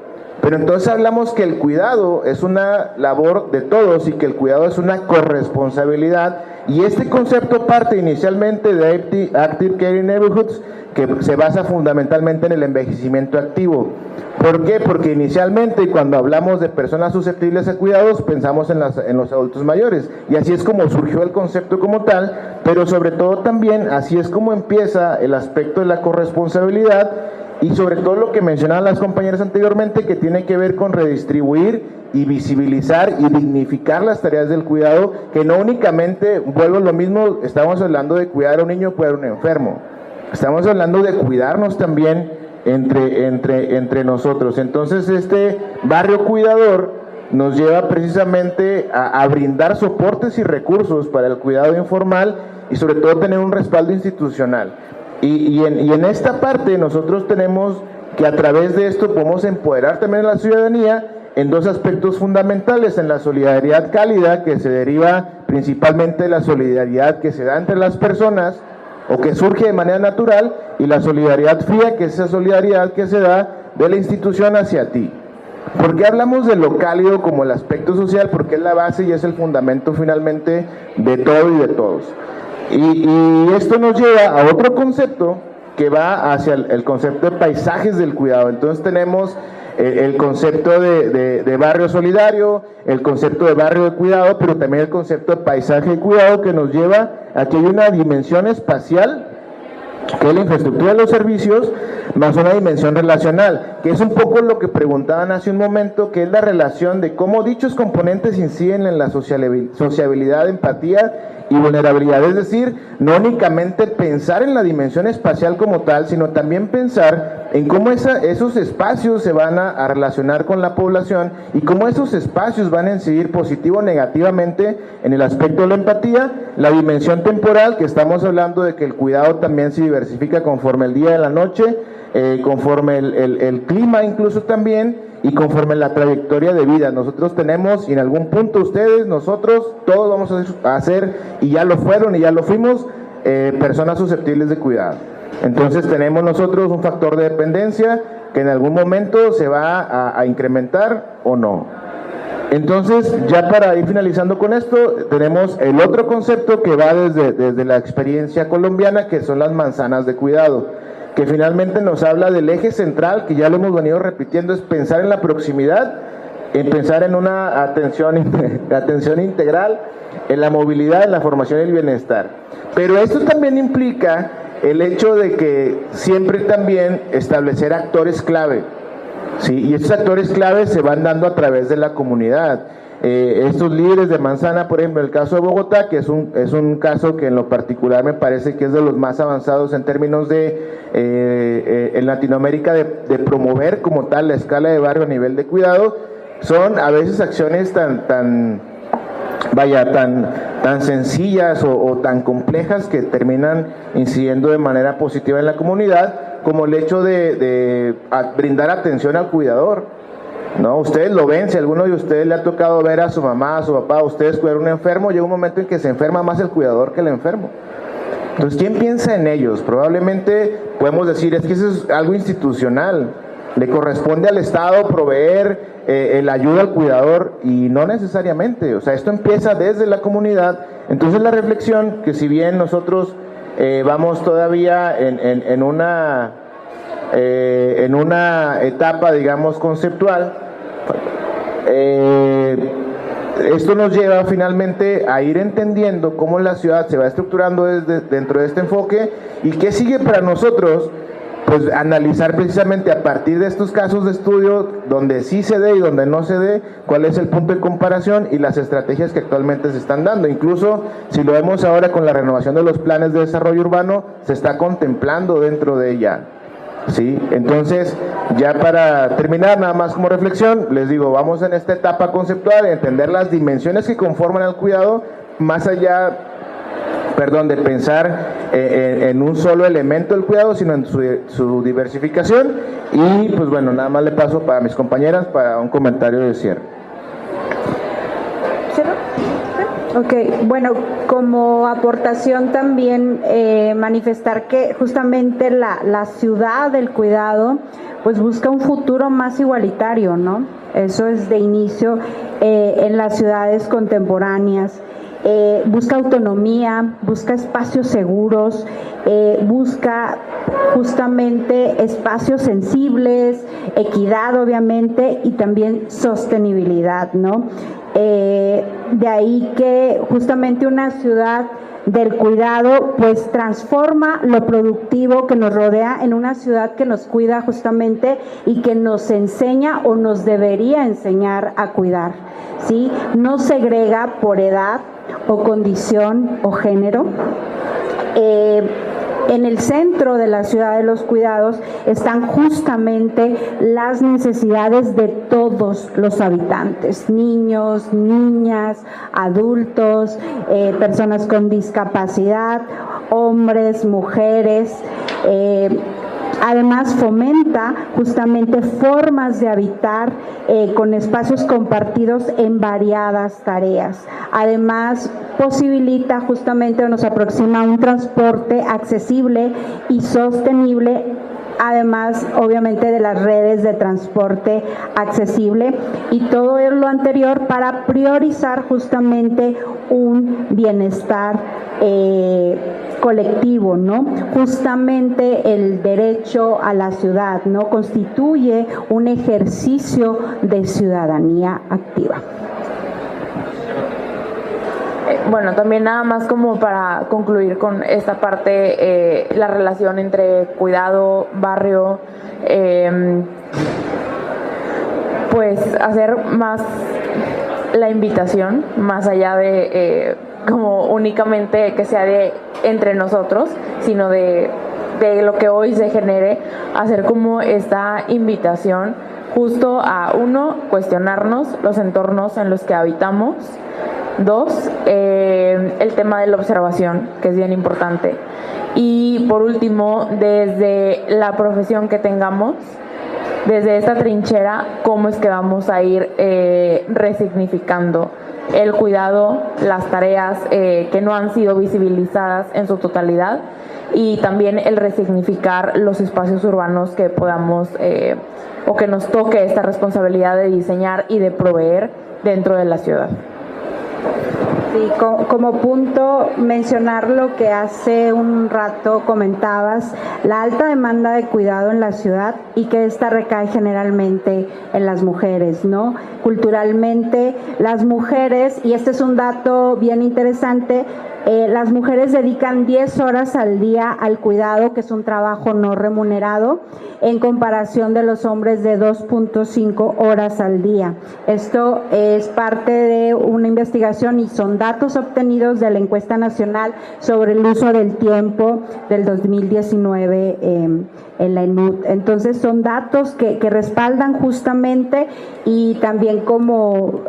Pero entonces hablamos que el cuidado es una labor de todos y que el cuidado es una corresponsabilidad, y este concepto parte inicialmente de Active Caring Neighborhoods, que se basa fundamentalmente en el envejecimiento activo. ¿Por qué? Porque inicialmente, cuando hablamos de personas susceptibles a cuidados, pensamos en los adultos mayores, y así es como surgió el concepto como tal, pero sobre todo también así es como empieza el aspecto de la corresponsabilidad, y sobre todo lo que mencionaban las compañeras anteriormente, que tiene que ver con redistribuir y visibilizar y dignificar las tareas del cuidado, que no únicamente, vuelvo a lo mismo, estamos hablando de cuidar a un niño o cuidar a un enfermo, estamos hablando de cuidarnos también entre nosotros. Entonces este barrio cuidador nos lleva precisamente a brindar soportes y recursos para el cuidado informal, y sobre todo tener un respaldo institucional. Y en esta parte nosotros tenemos que, a través de esto, podemos empoderar también a la ciudadanía en 2 aspectos fundamentales: en la solidaridad cálida, que se deriva principalmente de la solidaridad que se da entre las personas o que surge de manera natural, y la solidaridad fría, que es esa solidaridad que se da de la institución hacia ti. ¿Por qué hablamos de lo cálido como el aspecto social? Porque es la base y es el fundamento finalmente de todo y de todos. Y esto nos lleva a otro concepto que va hacia el concepto de paisajes del cuidado. Entonces tenemos el concepto de barrio solidario, el concepto de barrio de cuidado, pero también el concepto de paisaje de cuidado, que nos lleva a que hay una dimensión espacial, que es la infraestructura de los servicios, más una dimensión relacional, que es un poco lo que preguntaban hace un momento, que es la relación de cómo dichos componentes inciden en la sociabilidad, empatía y vulnerabilidad. Es decir, no únicamente pensar en la dimensión espacial como tal, sino también pensar en cómo esos espacios se van a relacionar con la población y cómo esos espacios van a incidir positivo o negativamente en el aspecto de la empatía, la dimensión temporal, que estamos hablando de que el cuidado también se diversifica conforme el día y la noche, conforme el clima incluso también, y conforme la trayectoria de vida. Nosotros tenemos, y en algún punto ustedes, nosotros, todos vamos a ser, y ya lo fueron y ya lo fuimos, personas susceptibles de cuidado. Entonces tenemos nosotros un factor de dependencia que en algún momento se va a incrementar o no. Entonces, ya para ir finalizando con esto, tenemos el otro concepto que va desde la experiencia colombiana, que son las manzanas de cuidado, que finalmente nos habla del eje central, que ya lo hemos venido repitiendo, es pensar en la proximidad, en pensar en una atención integral, en la movilidad, en la formación y el bienestar. Pero esto también implica el hecho de que siempre también establecer actores clave, ¿sí? Y estos actores clave se van dando a través de la comunidad. Estos líderes de manzana, por ejemplo, el caso de Bogotá, que es un caso que en lo particular me parece que es de los más avanzados en términos de en Latinoamérica de promover como tal la escala de barrio a nivel de cuidado, son a veces acciones tan sencillas o tan complejas que terminan incidiendo de manera positiva en la comunidad, como el hecho de brindar atención al cuidador. No, ustedes lo ven, si a alguno de ustedes le ha tocado ver a su mamá, a su papá, a ustedes cuidar a un enfermo, llega un momento en que se enferma más el cuidador que el enfermo. Entonces, ¿quién piensa en ellos? Probablemente podemos decir, es que eso es algo institucional, le corresponde al Estado proveer el ayuda al cuidador, y no necesariamente, o sea, esto empieza desde la comunidad. Entonces la reflexión, que si bien nosotros vamos todavía en una etapa, digamos, conceptual, esto nos lleva finalmente a ir entendiendo cómo la ciudad se va estructurando dentro de este enfoque, y qué sigue para nosotros, pues analizar precisamente a partir de estos casos de estudio donde sí se dé y donde no se dé, cuál es el punto de comparación y las estrategias que actualmente se están dando. Incluso si lo vemos ahora con la renovación de los planes de desarrollo urbano, se está contemplando dentro de ella. Sí, entonces ya para terminar, nada más como reflexión, les digo, vamos en esta etapa conceptual, entender las dimensiones que conforman el cuidado, más allá, de pensar en un solo elemento del cuidado, sino en su diversificación. Y pues bueno, nada más le paso para mis compañeras para un comentario de cierre. Ok, bueno, como aportación también manifestar que justamente la ciudad del cuidado pues busca un futuro más igualitario, ¿no? Eso es de inicio en las ciudades contemporáneas. Busca autonomía, busca espacios seguros, busca justamente espacios sensibles, equidad obviamente, y también sostenibilidad, ¿no? De ahí que justamente una ciudad del cuidado pues transforma lo productivo que nos rodea en una ciudad que nos cuida justamente y que nos enseña o nos debería enseñar a cuidar, ¿sí? No segrega por edad o condición o género. En el centro de la ciudad de los cuidados están justamente las necesidades de todos los habitantes, niños, niñas, adultos, personas con discapacidad, hombres, mujeres. Además fomenta justamente formas de habitar con espacios compartidos en variadas tareas. Además posibilita justamente o nos aproxima un transporte accesible y sostenible además obviamente de las redes de transporte accesible, y todo lo anterior para priorizar justamente un bienestar colectivo, ¿no? Justamente el derecho a la ciudad, ¿no? Constituye un ejercicio de ciudadanía activa. Bueno, también nada más como para concluir con esta parte, la relación entre cuidado, barrio, pues hacer más la invitación, más allá de como únicamente que sea de entre nosotros, sino de lo que hoy se genere, hacer como esta invitación justo a uno, cuestionarnos los entornos en los que habitamos. Dos, el tema de la observación, que es bien importante. Y por último, desde la profesión que tengamos, desde esta trinchera, cómo es que vamos a ir resignificando el cuidado, las tareas que no han sido visibilizadas en su totalidad, y también el resignificar los espacios urbanos que podamos o que nos toque esta responsabilidad de diseñar y de proveer dentro de la ciudad. Sí, como punto, mencionar lo que hace un rato comentabas, la alta demanda de cuidado en la ciudad y que esta recae generalmente en las mujeres, ¿no? Culturalmente, las mujeres, y este es un dato bien interesante, las mujeres dedican 10 horas al día al cuidado, que es un trabajo no remunerado, en comparación de los hombres de 2.5 horas al día. Esto es parte de una investigación y son datos obtenidos de la encuesta nacional sobre el uso del tiempo del 2019 en la ENUD. Entonces son datos que respaldan justamente, y también como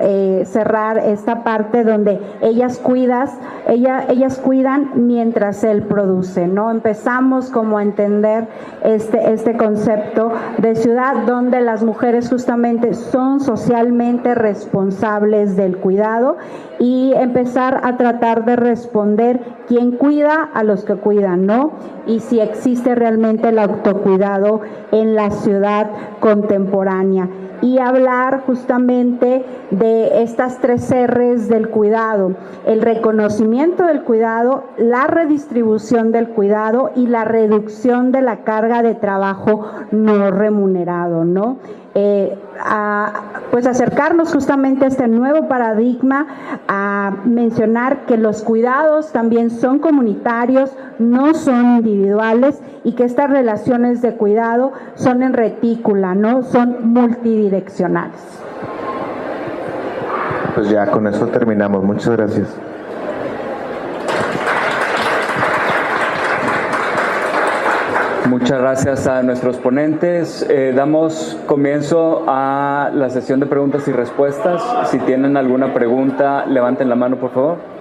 cerrar esta parte donde ellas cuidan mientras él produce, ¿no? Empezamos como a entender este concepto de ciudad donde las mujeres justamente son socialmente responsables del cuidado, y empezar a tratar de responder quién cuida a los que cuidan, ¿no? Y si existe realmente el autocuidado en la ciudad contemporánea. Y hablar justamente de estas 3 R's del cuidado: el reconocimiento del cuidado, la redistribución del cuidado y la reducción de la carga de trabajo no remunerado, ¿no? Pues acercarnos justamente a este nuevo paradigma, a mencionar que los cuidados también son comunitarios, no son individuales, y que estas relaciones de cuidado son en retícula, ¿no? Son multidireccionales. Pues ya con eso terminamos. Muchas gracias. Muchas gracias a nuestros ponentes. Damos comienzo a la sesión de preguntas y respuestas. Si tienen alguna pregunta, levanten la mano, por favor.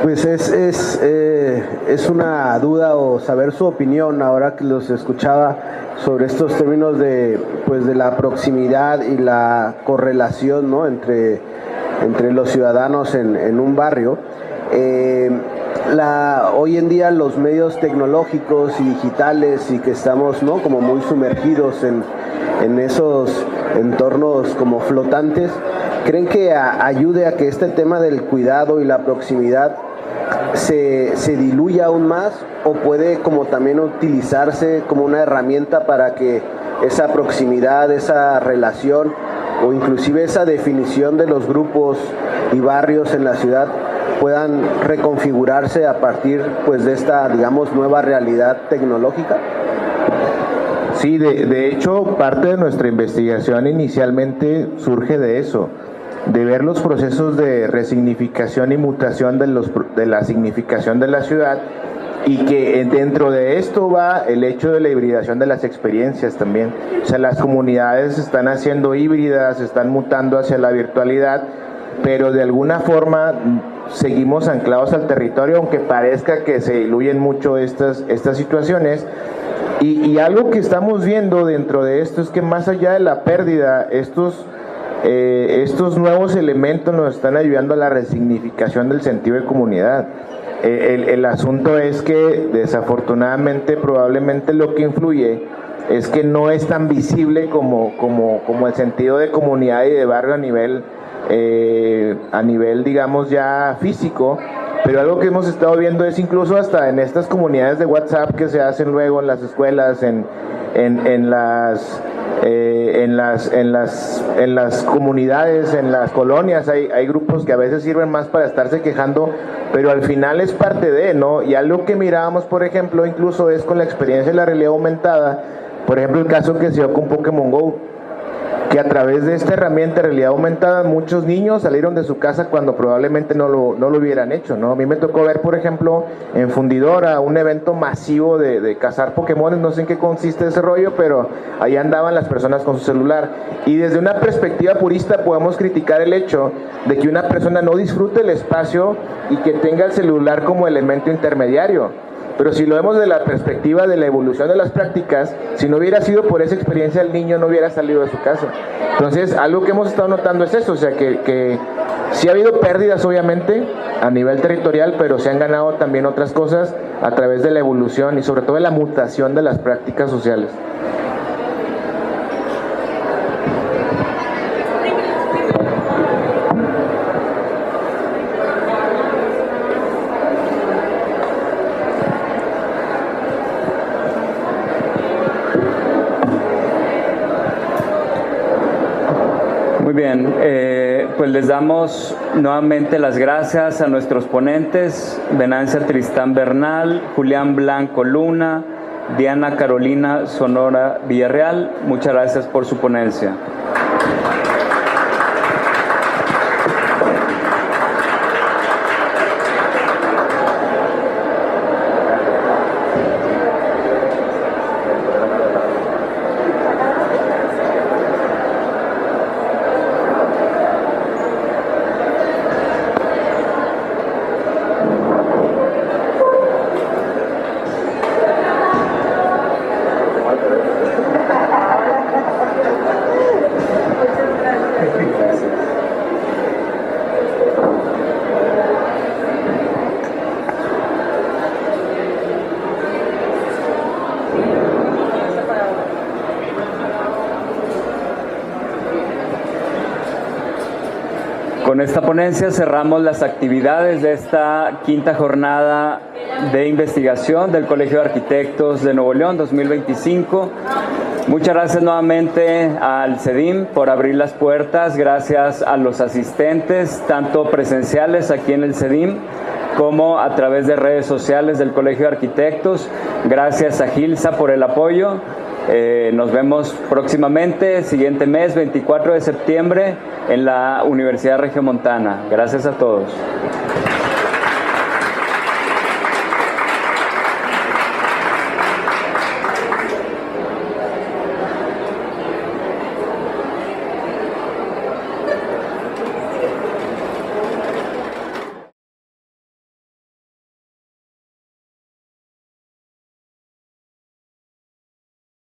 Pues es una duda o saber su opinión ahora que los escuchaba sobre estos términos de la proximidad y la correlación, ¿no? entre los ciudadanos en un barrio. Hoy en día los medios tecnológicos y digitales, y que estamos, ¿no?, como muy sumergidos en esos entornos como flotantes, ¿creen que ayude a que este tema del cuidado y la proximidad se diluya aún más, o puede como también utilizarse como una herramienta para que esa proximidad, esa relación o inclusive esa definición de los grupos y barrios en la ciudad puedan reconfigurarse a partir de esta, digamos, nueva realidad tecnológica? Sí, de hecho, parte de nuestra investigación inicialmente surge de eso, de ver los procesos de resignificación y mutación de la significación de la ciudad, y que dentro de esto va el hecho de la hibridación de las experiencias también. O sea, las comunidades se están haciendo híbridas, se están mutando hacia la virtualidad, pero de alguna forma seguimos anclados al territorio, aunque parezca que se diluyen mucho estas situaciones. Y algo que estamos viendo dentro de esto es que más allá de la pérdida, estos nuevos elementos nos están ayudando a la resignificación del sentido de comunidad. El asunto es que desafortunadamente probablemente lo que influye es que no es tan visible como el sentido de comunidad y de barrio a nivel digamos ya físico. Pero algo que hemos estado viendo es incluso hasta en estas comunidades de WhatsApp que se hacen luego en las escuelas, en las comunidades, en las colonias, hay grupos que a veces sirven más para estarse quejando, pero al final es parte de, ¿no? Y algo que mirábamos, por ejemplo, incluso es con la experiencia de la realidad aumentada, por ejemplo, el caso que se dio con Pokémon GO, que a través de esta herramienta de realidad aumentada muchos niños salieron de su casa cuando probablemente no lo hubieran hecho, ¿no? A mí me tocó ver, por ejemplo, en Fundidora un evento masivo de cazar Pokémones, no sé en qué consiste ese rollo, pero ahí andaban las personas con su celular. Y desde una perspectiva purista podemos criticar el hecho de que una persona no disfrute el espacio y que tenga el celular como elemento intermediario. Pero si lo vemos de la perspectiva de la evolución de las prácticas, si no hubiera sido por esa experiencia, el niño no hubiera salido de su casa. Entonces, algo que hemos estado notando es eso, o sea, que sí ha habido pérdidas, obviamente, a nivel territorial, pero se han ganado también otras cosas a través de la evolución y sobre todo de la mutación de las prácticas sociales. Bien, pues les damos nuevamente las gracias a nuestros ponentes, Venancia Tristán Bernal, Julián Blanco Luna, Diana Carolina Sonora Villarreal. Muchas gracias por su ponencia. Con esta ponencia cerramos las actividades de esta quinta jornada de investigación del Colegio de Arquitectos de Nuevo León 2025. Muchas gracias nuevamente al CEDIM por abrir las puertas, gracias a los asistentes, tanto presenciales aquí en el CEDIM como a través de redes sociales del Colegio de Arquitectos. Gracias a Gilsa por el apoyo. Nos vemos próximamente, siguiente mes, 24 de septiembre, en la Universidad Regiomontana. Gracias a todos.